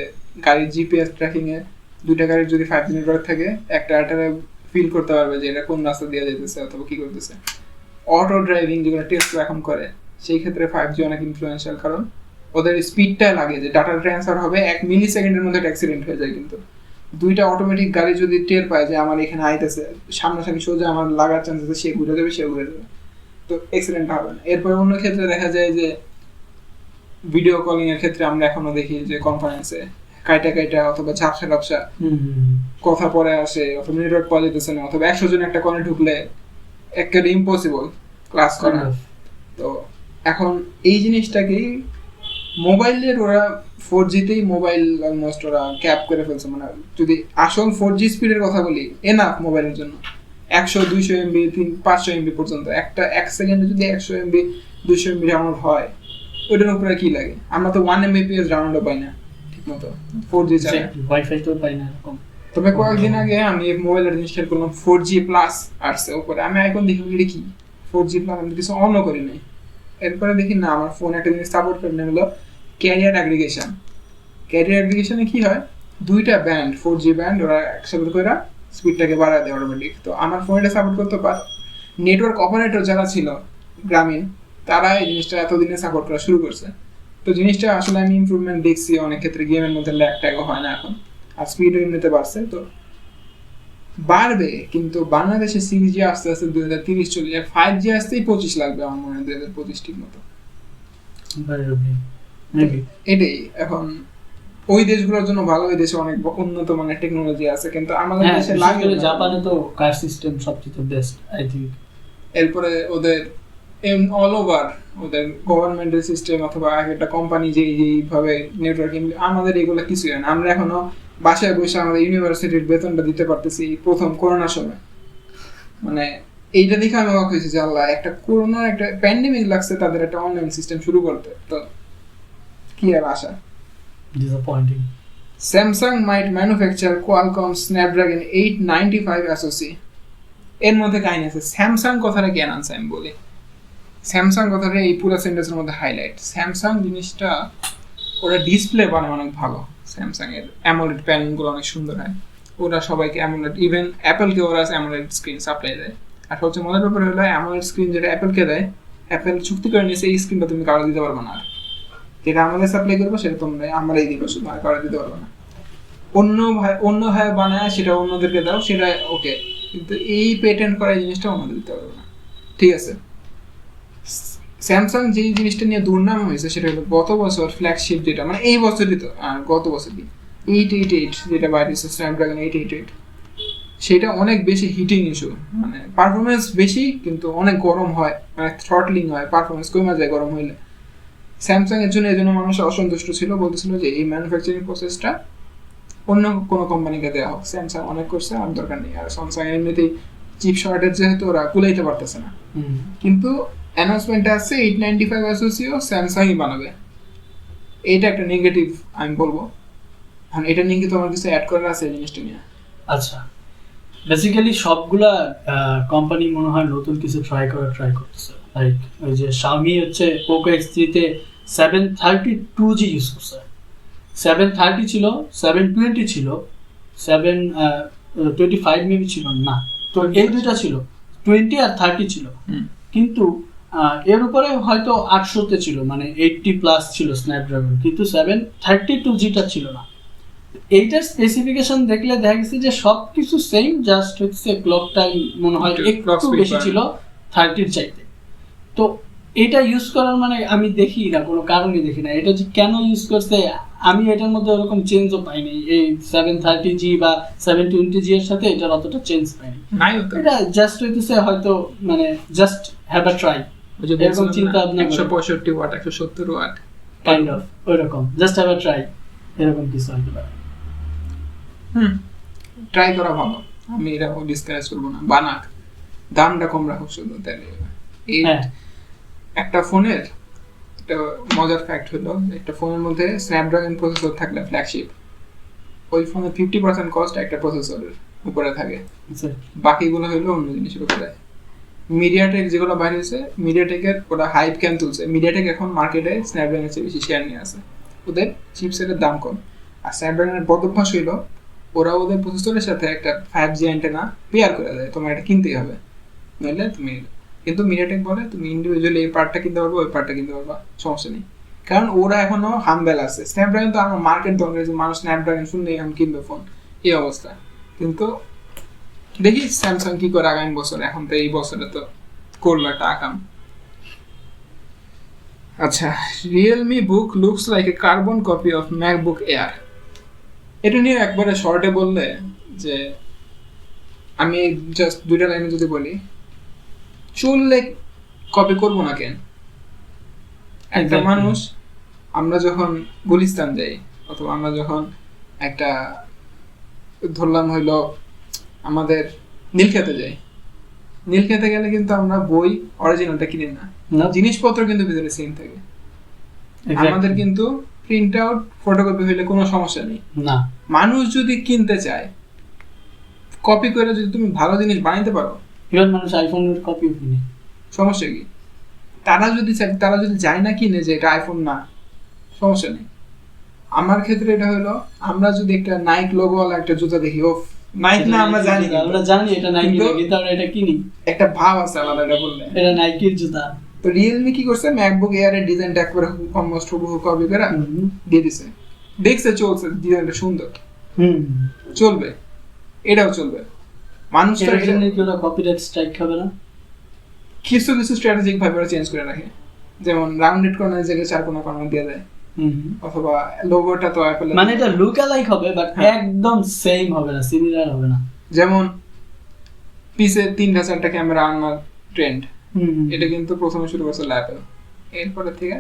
গাড়ির জিপিএস ট্র্যাকিং এ দুইটা গাড়ির যদি 5G নেটওয়ার্ক থাকে একটা ফিল করতে পারবে যে এটা কোন রাস্তা দিয়ে যাইতেছে অথবা কি করতেছে। অটো ড্রাইভিং যেগুলো টেসলা এখন করে সেই ক্ষেত্রে 5G অনেক ইনফ্লুয়েন্সিয়াল, কারণ ওদের স্পিডটা লাগে যে ডাটা ট্রান্সফার হবে 1 মিলি সেকেন্ডের মধ্যে একটা অ্যাক্সিডেন্ট হয়ে যায়, কিন্তু দুইটা অটোমেটিক গাড়ি যদি টের পায় যে আমার এখানে আইতেছে সামনাসামনি সোজা আমার লাগার চান্স আছে, সে ঘুরে যাবে, তো অ্যাক্সিডেন্ট হবে না। এরপর অন্য ক্ষেত্রে দেখা যায় যে ভিডিও কলিং এর ক্ষেত্রে আমরা এখনো দেখি যে কনফারেন্সে কাইটা অথবা ঝাপসা কথা পরে আসে, অথবা নেটওয়ার্ক পাওয়া যেতেছে না, অথবা 100 জন একটা কলে ঢুকলে একেবারে ইম্পসিবল ক্লাস করা। তো এখন এই জিনিসটাকেই মোবাইলের ওরা 4G তেই মোবাইল অলমোস্ট ওরা ক্যাপ করে ফেলছে। মানে যদি আসল 4G স্পিডের কথা বলি, এনাফ মোবাইলের জন্য 100-200 MB 500 MB পর্যন্ত একটা 1 সেকেন্ডে যদি 100 MB 200 MB ডাউনলোড হয়, ওইটার উপরে কি লাগে? আমরা তো 1 Mbps ডাউনলোড পাই না ঠিকমতো 4G ছাড়া, ওয়াইফাই তো পাই না এরকম। তবে কয়েকদিন আগে আমি মোবাইলের ইনস্টল করলাম 4G প্লাস আসছে উপরে, আমি আইকন দেখি এটা কি 4G প্লাস, আমি কিছু অনও করি নাই। এরপরে দেখি না আমার ফোন একটা জিনিস সাপোর্ট করে হলো ক্যারিয়ার অ্যাগ্রিগেশন। ক্যারিয়ার অ্যাগ্রিগেশনে কি হয়, দুইটা ব্যান্ড 4G ব্যান্ড ওরা একসাথে করে স্পিডটাকে বাড়ায় দেয় অটোমেটিক। তো আমার ফোনটা সাপোর্ট করতে পারে। নেটওয়ার্ক অপারেটর যারা ছিল গ্রামীণ, তারা এই জিনিসটা এতদিনে সাপোর্ট করা শুরু করছে। তো জিনিসটা আসলে আমি ইমপ্রুভমেন্ট দেখছি, অনেক ক্ষেত্রে গেমের মধ্যে ল্যাগ ট্যাগও হয় না এখন, আর স্পিডও এমনিতে বাড়ছে। তো বাড়বে, কিন্তু বাংলাদেশে 6G আস্তে আস্তে 2030-40, 5G আসতেই 25 লাগবে আমার মনে হয়, 2025 ঠিক মতো। এটাই এখন ওই দেশগুলোর জন্য ভালো, ওই দেশে অনেক উন্নত মানের টেকনোলজি আছে, কিন্তু আমাদের দেশে লাগে। জাপানে তো কার সিস্টেম সবচেয়ে বেস্ট আই থিংক। এরপরে ওদের অল ওভার ওদের গভর্নমেন্টের সিস্টেম অথবা একটা কোম্পানি যেইভাবে নেটওয়ার্কিং, আমাদের এগুলো কিছুই হয় না। আমরা এখনো বাসায় বসে আমাদের ইউনিভার্সিটির বেতনটা দিতে পারতেছি প্রথম করোনার সময়। মানে এইটা দেখে আমি অবাক হয়েছি যে আল্লাহ, একটা করোনার একটা প্যান্ডেমিক লাগছে তাদের একটা অনলাইন সিস্টেম শুরু করতে, তো কি আর আশা। ডিসঅ্যাপয়েন্টিং। স্যামসাং মাইট ম্যানুফ্যাকচার কোয়ালকম স্ন্যাপড্রাগন 895 SoC। এর মধ্যে কাহিনী আছে। স্যামসাং কথাটা কেন আনছে আমি বলি। স্যামসাং কথাটা এই পুরো সেন্টেন্সের মধ্যে হাইলাইট। স্যামসাং জিনিসটা ওরা ডিসপ্লে বানায় অনেক ভালো। স্যামসাং এর অ্যামোলেড প্যানেলগুলো অনেক সুন্দর হয়। ওরা সবাইকে অ্যামোলেড, ইভেন অ্যাপেলকে ওরা অ্যামোলেড স্ক্রিন সাপ্লাই দেয়। আর সবচেয়ে মজার ব্যাপার হলো অ্যামোলেড স্ক্রিন যেটা অ্যাপেলকে দেয়, অ্যাপেল চুক্তি করে নিয়েছে এই স্ক্রিনটা তুমি কারো দিতে পারবে না। আর যেটা আমাদের সাপ্লাই করবো সেটা তোমরা আমরাই দিব, শুধু আর কারো দিতে পারবো না। অন্য ভাই বানায় সেটা অন্যদেরকে দাও, সেটা ওকে, কিন্তু এই পেটেন্ট করা জিনিসটা অন্যদের দিতে পারবে না। ঠিক আছে। স্যামসাং যে জিনিসটা নিয়ে দুর্নাম হয়েছে সেটা হলো গত বছর ফ্ল্যাগশিপ যেটা, মানে এই বছরই তো, আর গত বছরই 888 যেটা বাইরে হয়েছে, স্ন্যাপড্রাগন 888, সেটা অনেক বেশি হিটিং ইস্যু। মানে পারফরমেন্স বেশি কিন্তু অনেক গরম হয়, মানে থ্রটলিং হয়, পারফরমেন্স কমে যায় গরম হইলে। স্যামসাং এর জন্য মানুষ অসন্তুষ্ট ছিল, বলতেছিল যে এই ম্যানুফ্যাকচারিং প্রসেসটা অন্য কোনো কোম্পানিকে দেওয়া হোক। স্যামসাং অনেক করছে, আর দরকার নেই। আর স্যামসাং এমনিতেই চিপ শর্টেজ যেহেতু ওরা কুলাইতে পারতেছে না, কিন্তু অ্যানাউন্সমেন্টটা আছে 895 SoCও স্যামসাংই বানাবে। এটা একটা নেগেটিভ আমি বলবো। এখন এটা নিয়ে কি তোমার কিছু অ্যাড করার আছে এই জিনিসটা নিয়ে? আচ্ছা, বেসিক্যালি সবগুলা কোম্পানি মনে হয় নতুন কিছু ট্রাই করতেছে। লাইক ওই যে Xiaomi হচ্ছে Poco X3 তে 732G ইউজ করছে। 730 ছিল, 720 ছিল, 725 মেবি ছিল না, তো এই দুইটা ছিল, 20 আর 30 ছিল। কিন্তু এর উপরে হয়তো 800 তে ছিল, মানে 80 প্লাস ছিল স্ন্যাপড্রাগন, কিন্তু 732Gটা ছিল না। এইটার স্পেসিফিকেশন দেখলে দেখা গেছে যে সব কিছু সেম, জাস্ট হচ্ছে ক্লক টাইম মনে হয় একটু বেশি ছিল 30 চাইতে। তো এটা ইউজ করার মানে আমি দেখি না, কোনো কারণই দেখি না এটা যে কেন ইউজ করছে। আমি এটার মধ্যে ওরকম চেঞ্জও পাইনি, এই 730G বা 720G এর সাথে এটার অতটা চেঞ্জ পাইনি। এটা জাস্ট হইতেছে হয়তো মানে জাস্ট হ্যাভ আ ট্রাই, এরকম চিন্তা ভাবনা 165 ওয়াট 170 ওয়াট কাইন্ড অফ ওইরকম, জাস্ট হ্যাভ আ ট্রাই, এরকম কিছু হতে পারে। ট্রাই করা ভালো, আমি এটা ডিসকাস করবো না। বানাক, দামটা কম রাখুক শুধু, তাহলে এই একটা ফোনের একটা মজার ফ্যাক্ট হলো, একটা ফোনের মধ্যে স্ন্যাপড্রাগন প্রসেসর থাকলে ফ্ল্যাগশিপ, ওই ফোনের 50% কস্ট একটা প্রসেসরের উপরে থাকে, বাকিগুলো হলো অন্য জিনিসের উপরে। মিডিয়াটেক যেগুলো বাইরে হয়েছে, মিডিয়াটেকের ওরা হাইপ ক্যান তুলছে। মিডিয়াটেক এখন মার্কেটে স্ন্যাপড্রাগনের চেয়ে বেশি শেয়ার নিয়ে আছে, ওদের চিপসেটের দাম কম। আর স্ন্যাপড্রাগনের বদ অভ্যাস হইলো ওরা ওদের প্রসেসরের সাথে একটা 5G অ্যান্টেনা পেয়ার করে দেয়, তোমার এটা কিনতেই হবে, নইলে তুমি। কিন্তু মিডিয়াটেক বলে তুমি ইন্ডিভিজুয়ালি এই পার্টটা কিনতে পারবো, ওই পার্টটা কিনতে পারবা, সমস্যা নেই। কারণ ওরা এখনো হামবেল আছে। স্ন্যাপড্রাগন তো আমার মার্কেট দরকার, মানুষ স্ন্যাপড্রাগন শুনলেই এখন কিনবে ফোন, এই অবস্থা। কিন্তু দেখি স্যামসাং কি করে আগামী বছর, এখন তো এই বছরে তো করলো একটা আকাম। আচ্ছা, Realme book looks like a carbon copy of MacBook air. এটা নিয়ে একবারে শর্টে বললে যে, আমি জাস্ট দুইটা লাইনে যদি বলি, চললে কপি করবো না কেন? একটা মানুষ, আমরা যখন গুলিস্তান যাই অথবা আমরা যখন একটা ধরলাম হইলো আমাদের নীলক্ষেতে যাই, নীলক্ষেতে গেলে কিন্তু আমরা বই অরিজিনালটা কিনি না, জিনিসপত্র কিন্তু ভিতরে সেম থাকে। আমাদের কিন্তু প্রিন্ট আউট ফটোকপি হইলে কোনো সমস্যা নেই। না, মানুষ যদি কিনতে চায় কপি করে, যদি তুমি ভালো জিনিস বানাইতে পারো, ইভেন মানুষ আইফোনের কপিও কিনে, সমস্যা কি? তারা যদি যায় না কিনে যে এটা আইফোন না, সমস্যা নেই। আমার ক্ষেত্রে এটা হলো, আমরা যদি একটা নাইক লোগোওয়ালা একটা জুতা দেখি, ও নাইক না, আমরা জানি এটা নাইকি, কিন্তু আমরা এটা কিনি, একটা ভাব আছে আলাদা, এটা বললে এটা নাইকির জুতা। তো রিয়েলমি কি করছে, ম্যাকবুক এয়ার এর ডিজাইনটা একবারে অলমোস্ট হুবহু কপি করে দিয়ে দিছে। দেখছে চলছে, ডিজাইনটা সুন্দর, চলবে, এটাও চলবে। মানুষটা কপিরাইট স্ট্রাইক হবে না? কিছু স্ট্র্যাটেজিক ভাবে ওরা চেঞ্জ করে রাখে, যেমন রাউন্ডেড কর্নার জায়গায় 4 কোণা কর্নার দিয়ে দেয়, অথবা লোগোটা তো অ্যাপল, মানে এটা লুক অ্যালাইক হবে বাট একদম সেম হবে না, সিমিলার হবে না। যেমন পিছে 3টা 4টা ক্যামেরা আনার ট্রেন্ড, এটা কিন্তু প্রথমে শুরু করছিল অ্যাপেল, এরপরে থেকে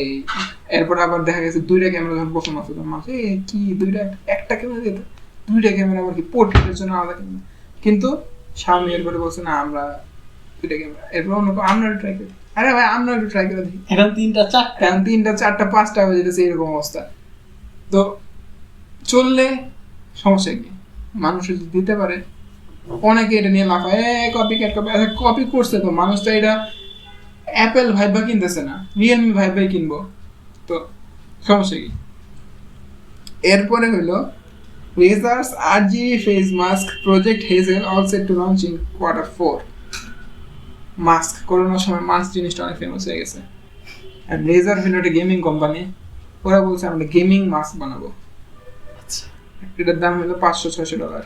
এই এরপর আবার দেখা গেছে দুইটা ক্যামেরা যখন প্রথম আসছে তখন মানুষ কি দুইটা একটা ক্যামেরা দিতে, দুইটা ক্যামেরা আবার কি পোর্ট্রেটের জন্য আলাদা ক্যামেরা, কিন্তু Xiaomi এরপরে বলছে না আমরা দুইটা ক্যামেরা, এরপর অন্য আমরা ট্রাই করি, আরে ভাই আমরা একটু ট্রাই করে দেখি, এখন 3টা 4টা এখন 3টা 4টা 5টা হয়ে যেতেছে এরকম অবস্থা। তো চললে সমস্যা কি, মানুষ যদি দিতে পারে, অনেকে এটা নিয়ে লাফায় কপি ক্যাট কপি, আচ্ছা কপি করছে তো মানুষ তো এটা অ্যাপেল ভাইবা কিনতেছে না, রিয়েলমি ভাইবাই কিনবো, তো সমস্যা কি। এরপরে হইলো Razer's RGB face mask project Hazel all set to launch in Q4। Mask করোনার সময় মাস্ক জিনিসটা অনেক ফেমাস হয়ে গেছে, আর রেজার হলো একটা গেমিং কোম্পানি, ওরা বলছে আমরা গেমিং মাস্ক বানাবো। আচ্ছা, এটার দাম হলো $500-600।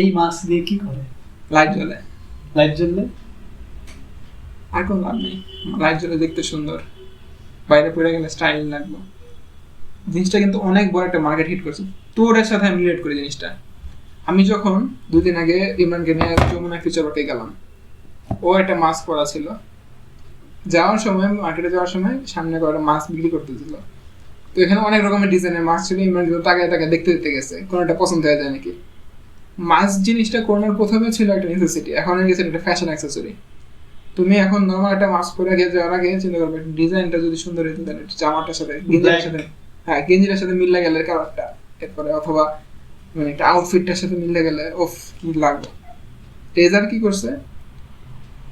এই মাস্ক দিয়ে কি করে? লাইট জ্বলে, লাইট জ্বললে আর কোনো লাভ নেই, লাইট জ্বলে দেখতে সুন্দর, বাইরে পড়ে গেলে স্টাইল লাগবে। জিনিসটা কিন্তু অনেক বড় একটা মার্কেট হিট করছে, তোর সাথে আমি রিলেট করি জিনিসটা। আমি যখন 2 দিন আগে ইমরানকে নিয়ে যমুনা ফিচার পার্কে গেলাম, ও একটা মাস্ক পরা ছিল, যাওয়ার সময় মার্কেটে যাওয়ার সময় সামনে কয়েকটা মাস্ক বিক্রি করতেছিল, তো এখানে অনেক রকমের ডিজাইনের মাস্ক ছিল, ইমরান কিন্তু তাকায় তাকায় দেখতে দেখতে গেছে কোনোটা পছন্দ হয়ে যায় নাকি। মাস্ক জিনিসটা করোনার প্রথমে ছিল একটা নেসেসিটি, এখন হয়ে গেছে একটা ফ্যাশন অ্যাক্সেসরি। তুমি এখন নর্মাল একটা মাস্ক পরে গিয়ে যাওয়ার আগে চিন্তা করবে ডিজাইনটা যদি সুন্দর হতো তাহলে জামাটার সাথে গেঞ্জিটার সাথে, হ্যাঁ গেঞ্জিটার সাথে মিললে গেলে কালারটা, এরপরে অথবা মানে একটা আউটফিটটার সাথে মিললে গেলে ওফ কি লাগবে। রেজার কি করছে,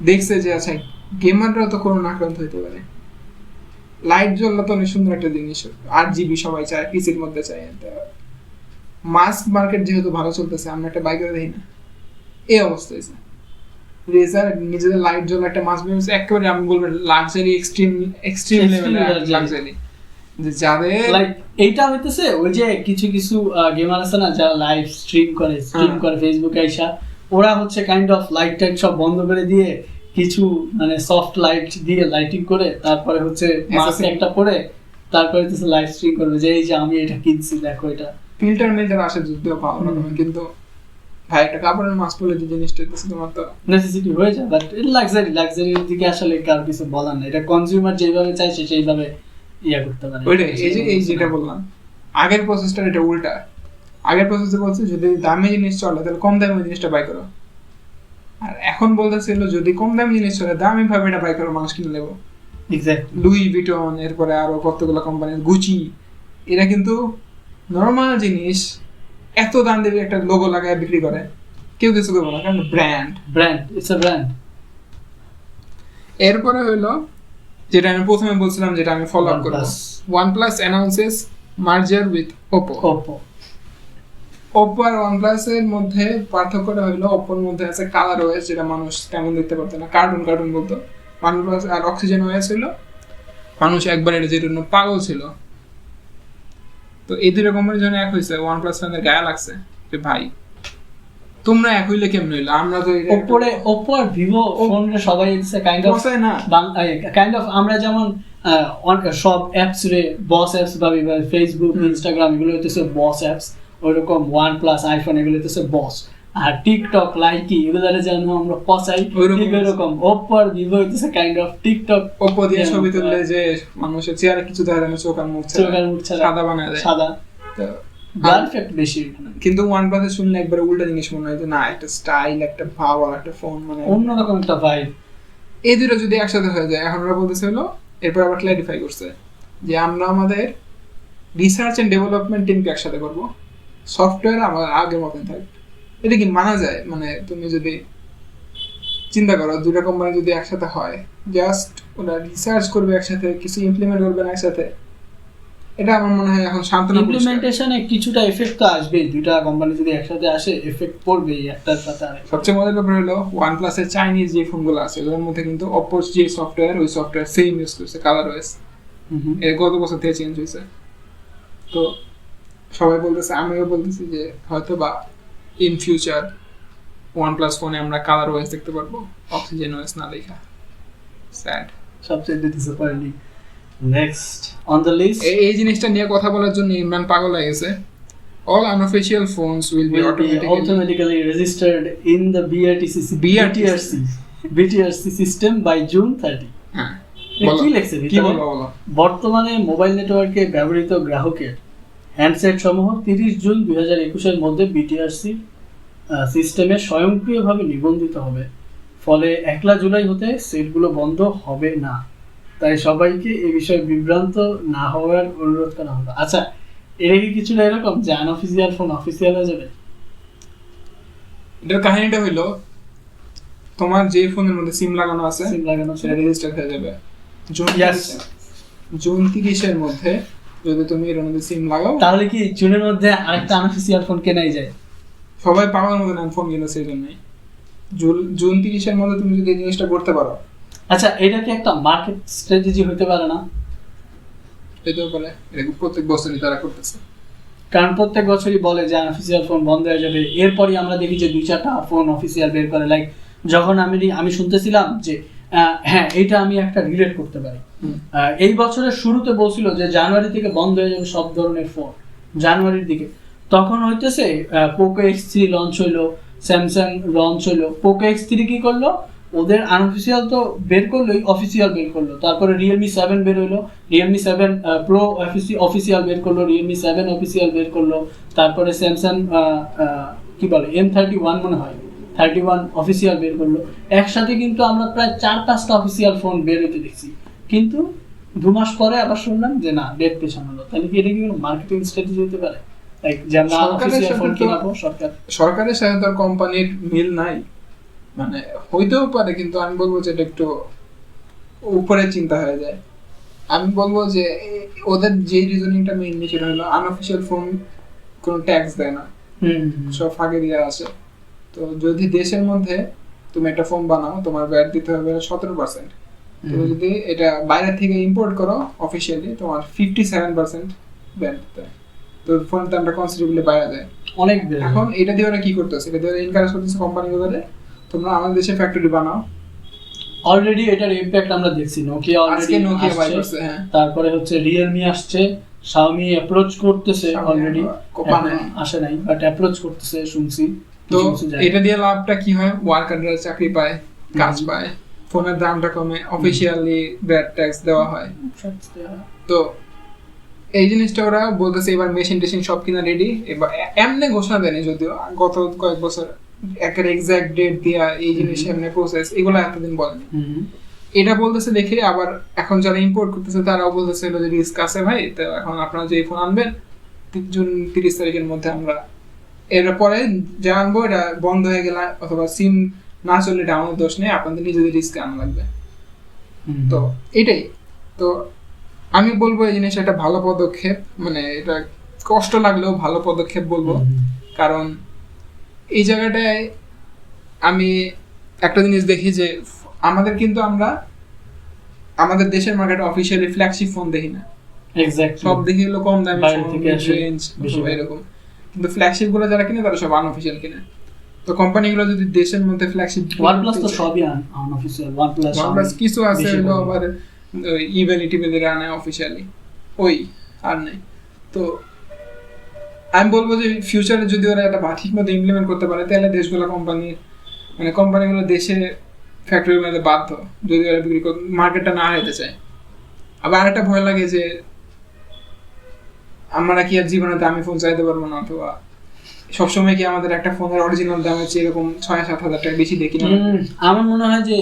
দেখছে যে আচ্ছা গেমাররাও তো করোনা আক্রান্ত হইতে পারে, লাইট জ্বললে তো অনেক সুন্দর একটা জিনিস, 8GB সবাই চায়, পিসির মধ্যে চায়, মাস্ক মার্কেট যেহেতু ভালো চলতেছে আমরা একটা বাইক করে দেখি না, এই অবস্থা হয়েছে। রেজার নিজেদের লাইট জ্বলে একটা মাস্ক বেরোচ্ছে, একেবারে আমি বলবো লাক্সারি এক্সট্রিম লেভেলের লাক্সারি, যে যাদের লাইক এইটা হইতেছে ওই যে কিছু কিছু গেমার আছে না যারা লাইভ স্ট্রিম করে ফেসবুকে আইসা, ওরা হচ্ছে কাইন্ড অফ লাইট টাইট সব বন্ধ করে দিয়ে কিছু মানে সফট লাইট দিয়ে লাইটিং করে তারপরে হচ্ছে মাস্ক একটা পরে তারপরে হচ্ছে লাইভ স্ট্রিম করবে যে এই যে আমি এটা কিনছি দেখো এটা। ফিল্টার মেজার আসে যদিও ভালো রকমের, কিন্তু ভাই একটা কাপড়ের মাস্ক পরলে যে জিনিসটা হইতেছে তোমার তো নেসেসিটি হয়ে যায়, বাট এটা লাক্সারির দিকে আসলে কার কিছু বলার না, এটা কনজিউমার যেভাবে চাইছে সেইভাবে ইয়া করতে পারে। ওইটাই এই যেটা বললাম আগের প্রসেসটা এটা উল্টা, আগের প্রসেসে বলছে যদি দামি জিনিস চলে তাহলে কম দামি জিনিসটা বাই করো, আর এখন বলতেছিল যদি কম দামি জিনিস চলে দামি ভাবে এটা বাই করো, মানুষ কিনে নেবো। এক্স্যাক্টলি, লুই ভিটন, এরপরে আরো কতগুলো কোম্পানি, গুচি, এরা কিন্তু নর্মাল জিনিস এত দাম দিয়ে একটা লোগো লাগায় বিক্রি করে, কেউ কিছু করবে না, কারণ ব্র্যান্ড ইটস আ ব্র্যান্ড। এরপরে হইলো যেটা আমি প্রথমে বলছিলাম, যেটা আমি ফলো আপ করব, OnePlus announces merger with Oppo। Oppo আর OnePlus এর মধ্যে পার্থক্যটা হইলো Oppo এর মধ্যে আছে কালার ওএস, যেটা মানুষ তেমন দেখতে পারতো না, কার্টুন বলতো। OnePlus আর অক্সিজেন ওএস হইলো মানুষ একবার এটা যেটার জন্য পাগল ছিল। তো এই দুটো কোম্পানির জন্য এক হয়েছে, OnePlus ফ্যানদের গায়ে লাগছে যে ভাই তোমরা এক হইলে কেমন হইলো, আমরা তো Oppo আর Vivo ফোনে সবাই ইটস কাইন্ড অফ না কাইন্ড অফ আমরা যেমন সব অ্যাপস রে বস অ্যাপস ভাবি, ফেসবুক ইনস্টাগ্রাম এগুলো হইতেছে বস অ্যাপস, ওইরকম OnePlus আইফোন এগুলো হইতেছে বস, আর টিকটক লাইকি এগুলো যেন আমরা পচাই, ঠিক এরকম Oppo আর Vivo হইতেছে কাইন্ড অফ টিকটক। Oppo দিয়ে ছবি তুললে যে মানুষের চেহারা কিছু দেখা যায় না, চোখ আর মুখ সাদা বানায় দেয়, সাদা পারফেক্ট বেশি। কিন্তু OnePlus এর শুনলে একবারে উল্টা জিনিস মনে হয় যে না একটা স্টাইল, একটা ভাব আর একটা ফোন, মানে অন্যরকম একটা ভাইব। এই দুটো যদি একসাথে হয়ে যায়, এখন ওরা বলতেছে হলো এরপর আবার ক্ল্যারিফাই করছে যে আমরা আমাদের রিসার্চ এন্ড ডেভেলপমেন্ট টিমকে একসাথে করব, সফটওয়্যার আমার আগের মতন থাকবে। এটা কি মানা যায়? মানে তুমি যদি চিন্তা করো দুটো কোম্পানি যদি একসাথে হয়, জাস্ট ওরা রিসার্চ করবে একসাথে, কিছু ইমপ্লিমেন্ট করবে না একসাথে, এটা আমার মনে হয় এখন শান্তনা ইমপ্লিমেন্টেশনে কিছুটা এফেক্ট তো আসবে, দুইটা কোম্পানি যদি একসাথে আসে এফেক্ট পড়বে একটার সাথে আরেকটা। সবচেয়ে মজার ব্যাপার হলো OnePlus এর চাইনিজ যে ফোনগুলো আছে ওদের মধ্যে কিন্তু Oppo যে সফটওয়্যার, ওই সফটওয়্যার সেম ইউজ করছে, কালার ওএস, এর গত বছর থেকে চেঞ্জ হয়েছে। তো সবাই বলতেছে, আমিও বলতেছি যে হয়তো বা ইন ফিউচার OnePlus ফোনে আমরা কালার ওএস দেখতে পারবো, অক্সিজেন ওএস না দেখা। স্যাড, সবচেয়ে disappointing. Next on the list, এই জিনিসটা নিয়ে কথা বলার জন্য ইমরান পাগল হয়ে গেছে। All unofficial phones will be automatically registered in the BRTC BTRC system by June 30। হ্যাঁ কি লিখছে কি ভিতরে? বলো বর্তমানে মোবাইল নেটওয়ার্কে ব্যবহৃত গ্রাহকের হ্যান্ডসেট সমূহ 30 জুন 2021 মধ্যে বিটিআরসি সিস্টেমে স্বয়ংক্রিয়ভাবে নিবন্ধিত হবে, ফলে 1 জুলাই হতে সেটগুলো বন্ধ হবে না। তাই সবাইকে এই বিষয়ে বিভ্রান্ত না হওয়ার অনুরোধ করা হবে। আচ্ছা, এটা কি কিছুটা এরকম যে আনঅফিসিয়াল ফোন অফিসিয়াল হয়ে যাবে? এটার কাহিনীটা হইলো, তোমার যে ফোনের মধ্যে সিম লাগানো আছে সিম লাগানো সেটা রেজিস্টার হয়ে যাবে জুন Yes. জুন 30 মধ্যে। যদি তুমি এর মধ্যে সিম লাগাও, তাহলে কি জুনের মধ্যে আরেকটা আনঅফিসিয়াল ফোন কেনাই যায়? সবাই পাওয়ার মতো ফোন কিনো, সেই জন্যই জুন 30 মধ্যে তুমি যদি এই জিনিসটা করতে পারো। আচ্ছা, এটা কি একটা মার্কেট স্ট্র্যাটেজি হতে পারে না? এটাও পারে, এটা প্রত্যেক বছরই তারা করতেছে। কারণ প্রত্যেক বছরই বলে যে আনঅফিসিয়াল ফোন বন্ধ হয়ে যাবে, এরপরই আমরা দেখি যে 2-4টা ফোন অফিসিয়াল বের করে। লাইক যখন আমি শুনতেছিলাম যে হ্যাঁ, এটা আমি একটা রিলেট করতে পারি। এই বছরের শুরুতে বলছিল যে জানুয়ারি থেকে বন্ধ হয়ে যাবে সব ধরনের ফোন, জানুয়ারির দিকে। তখন হইতেছে পোকো X3 লঞ্চ হইলো, স্যামসাং লঞ্চ হইলো। পোকো X3 কি করলো, ওদের আনঅফিসিয়াল তো বের করলোই, অফিসিয়াল বের করলো। তারপরে রিয়েলমি 7 বের হইলো, রিয়েলমি 7 প্রো অফিসিয়াল বের করলো, রিয়েলমি 7 অফিসিয়াল বের করলো। তারপরে স্যামসাং কি বলে M31 মনে হয় 31 অফিসিয়াল বের করলো। একসাথে কিন্তু আমরা প্রায় 4-5টা অফিসিয়াল ফোন বের হইতে দেখছি, কিন্তু 2 মাস পরে আবার শুনলাম যে না, ডেট পেছানো হলো। তাহলে কি এটা কি কোনো মার্কেটিং স্ট্র্যাটেজি হতে পারে? লাইক যে আমরা অফিসিয়াল ফোন কিনাবো, সরকারের সাথে তো কোম্পানির মিল নাই, মানে হইতেও পারে, কিন্তু আমি বলবো যে এটা একটু উপরে চিন্তা হয়ে যায়। আমি বলবো যে ওদের যে রিজনিংটা মেইনলি সেটা হলো আনঅফিসিয়াল ফোন কোনো ট্যাক্স দেয় না, সব ফাঁকে দিয়ে আসে। তো যদি দেশের মধ্যে তুমি একটা ফোন বানাও, তোমার ভ্যাট দিতে হবে 17%। তুমি যদি এটা বাইরে থেকে ইম্পোর্ট করো অফিসিয়ালি, তোমার 57% ভ্যাট দিতে হয়। তো ফোনটা আমরা কনসিডারেবলি বাইরে যায় অনেক। এখন এটা দিয়ে ওরা কি করতেছে, এটা দিয়ে ওরা এনকারেজ করতেছে কোম্পানিগুলোরে, তোমরা আমাদের দেশে ফ্যাক্টরি বানাও। অলরেডি এটার ইমপ্যাক্ট আমরা দেখছি, নোকিয়া অলরেডি আসছে, হ্যাঁ। তারপরে হচ্ছে রিয়েলমি আসছে, শাওমি অ্যাপ্রোচ করতেছে, অলরেডি আসে নাই বাট অ্যাপ্রোচ করতেছে শুনছি। তো এটা দিয়ে লাভটা কি হয়, ওয়ার্কাররা চাকরি পায়, কাজ পায়, ফোনের দামটা কমে, অফিসিয়ালি ব্যাড ট্যাক্স দেওয়া হয়। তো এই জিনিসটা ওরা বলতেছে এবার মেশিন টেশিন সব কিনা রেডি। এবার এমনি ঘোষণা দেয়নি, যদিও গত কয়েক বছর একের এক্সাক্ট ডেট দিয়া এই জিনিস এমনি প্রসেস, এগুলো এতদিন বলেনি। এটা বলতেছে দেখে আবার এখন যারা ইম্পোর্ট করতেছে তারাও বলতেছে যে রিস্ক আছে ভাই, তো এখন আপনারা যে ফোন আনবেন জুন 30 মধ্যে আমরা এরপরে যা আনবো এটা বন্ধ হয়ে গেলে অথবা সিম না চললে এটা আমাদের দোষ নেই, আপনাদের নিজেদের রিস্কে আনা লাগবে। তো এটাই তো আমি বলবো এই জিনিস একটা ভালো পদক্ষেপ, মানে এটা কষ্ট লাগলেও ভালো পদক্ষেপ বলবো। কারণ এই জায়গাটায় আমি একটা জিনিস দেখি যে আমরা আমাদের দেশের মার্কেটে অফিসিয়ালি ফ্ল্যাগশিপ ফোন দেখি না, সব দেখি হলো কম দামি রেঞ্জ এরকম, কিন্তু ফ্ল্যাগশিপ গুলো যারা কিনে তারা সব আনঅফিসিয়াল কিনে। তো কোম্পানিগুলো যদি দেশের মধ্যে ফ্ল্যাগশিপ, OnePlus তো সবই আনঅফিসিয়াল, OnePlus কিছু আছে হলো আবার ইভেন্ট আনে অফিসিয়ালি, ওই আর নেই। তো আমি বলবো যে ফিউচারে যদি ওরা এটা ঠিক মতো ইমপ্লিমেন্ট করতে পারে, তাহলে কোম্পানিগুলো দেশে ফ্যাক্টরি বানাতে বাধ্য, যদি ওরা বিক্রি মার্কেটটা না হারাতে চায়। আবার আরেকটা ভয় লাগে যে আমরা কি আর জীবনে দামি ফোন চাইতে পারবো না, অথবা সবসময় কি আমাদের একটা ফোনের অরিজিনাল দামের চেয়ে এরকম 6-7 হাজার টাকা বেশি দেখি না। আমার মনে হয় যে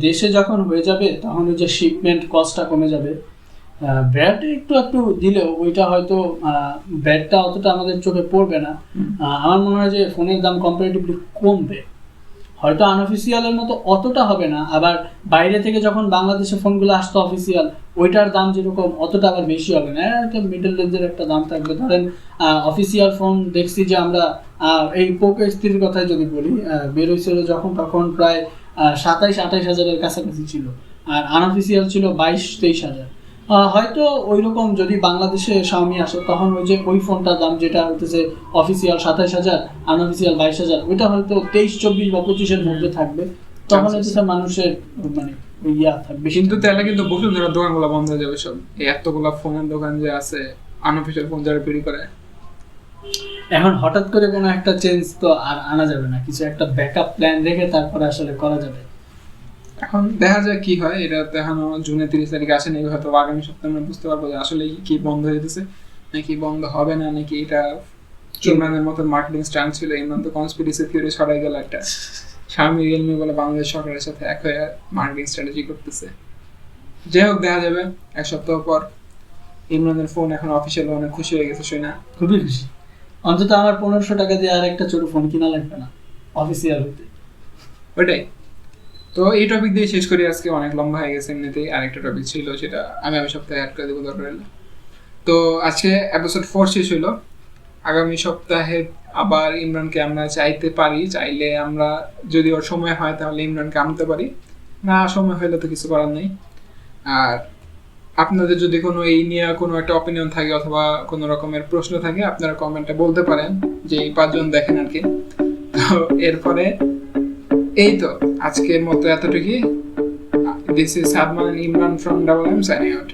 দেশে যখন হয়ে যাবে তখন ওই যে শিপমেন্ট কস্টটা কমে যাবে। ব্যাট একটু দিলেও ওইটা হয়তো ব্যাটটা অতটা আমাদের চোখে পড়বে না। আমার মনে হয় যে ফোনের দাম কম্পারেটিভলি কমবে, হয়তো আনঅফিসিয়ালের মতো অতটা হবে না। আবার বাইরে থেকে যখন বাংলাদেশে ফোনগুলো আসতো অফিসিয়াল, ওইটার দাম যেরকম অতটা আবার বেশি হবে না, একটা মিডল রেঞ্জের একটা দাম থাকবে। ধরেন অফিসিয়াল ফোন দেখছি যে আমরা এই পোকো X3 কথাই যদি বলি, বের হয়েছিল যখন তখন প্রায় 27-28 হাজারের কাছাকাছি ছিল, আর আনঅফিসিয়াল ছিল 22-23 হাজার। হয়তো ওই রকম যদি বাংলাদেশে শাওমি আসে তখন ওই যে ওই ফোনটার দাম যেটা হইতেছে অফিসিয়াল 27 হাজার, আনঅফিসিয়াল 22 হাজার, ওইটা হয়তো 23, 24 বা 25-এর মধ্যে থাকবে। তখন হচ্ছে মানুষের মানে ইয়া থাকবে। কিন্তু তাহলে কিন্তু বসুন্ধরা দোকানগুলো বন্ধ হয়ে যাবে সব, এই এতগুলা ফোনের দোকান যে আছে আনঅফিসিয়াল ফোন যারা বিক্রি করে। এখন হঠাৎ করে কোনো একটা চেঞ্জ তো আর আনা যাবে না, কিছু একটা ব্যাকআপ প্ল্যান রেখে তারপরে আসলে করা যাবে। এখন দেখা যাক কি হয়, এটা তো এখনো জুনের 30 তারিখ আসেনি, হয়তো আগামী সপ্তাহে আমরা বুঝতে পারবো যে আসলে কি বন্ধ হইতেছে নাকি বন্ধ হবে না, নাকি এটা ইমরানের মতো মার্কেটিং স্ট্যান্ড ছিল। ইমরান তো কনস্পিরেসি থিওরি ছড়াই গেল একটা, Xiaomi Realme বলে বাংলাদেশ সরকারের সাথে এক হয়ে মার্কেটিং স্ট্র্যাটেজি করতেছে। যাই হোক, দেখা যাবে এক সপ্তাহ পর। ইমরানের ফোন এখন অফিসিয়াল, অনেক খুশি হয়ে গেছে শুনে। খুবই খুশি, অন্তত আমার 1500 টাকা দিয়ে আর একটা ছোট ফোন কিনা লাগবে না অফিসিয়াল হইতে। ওইটাই। তো এই টপিক দিয়ে শেষ করি আজকে, অনেক লম্বা হয়ে গেছে এমনিতেই। আরেকটা টপিক ছিল, সেটা আগামী সপ্তাহে অ্যাড করে দেবো দরকার হলে। তো আজকে এপিসোড 4 শেষ হলো। আগামী সপ্তাহে আবার ইমরানকে আমরা চাইতে পারি, চাইলে আমরা যদি ওর সময় হয় তাহলে ইমরানকে আনতে পারি, না সময় হলে তো কিছু করার নেই। আর আপনাদের যদি কোনো এই নিয়ে কোনো একটা অপিনিয়ন থাকে অথবা কোনো রকমের প্রশ্ন থাকে, আপনারা কমেন্টে বলতে পারেন, যে এই 5 জন দেখেন আর কি। তো এরপরে এই তো আজকের মতো এতটুকুই। This is Sadman and Imran from Double M signing out.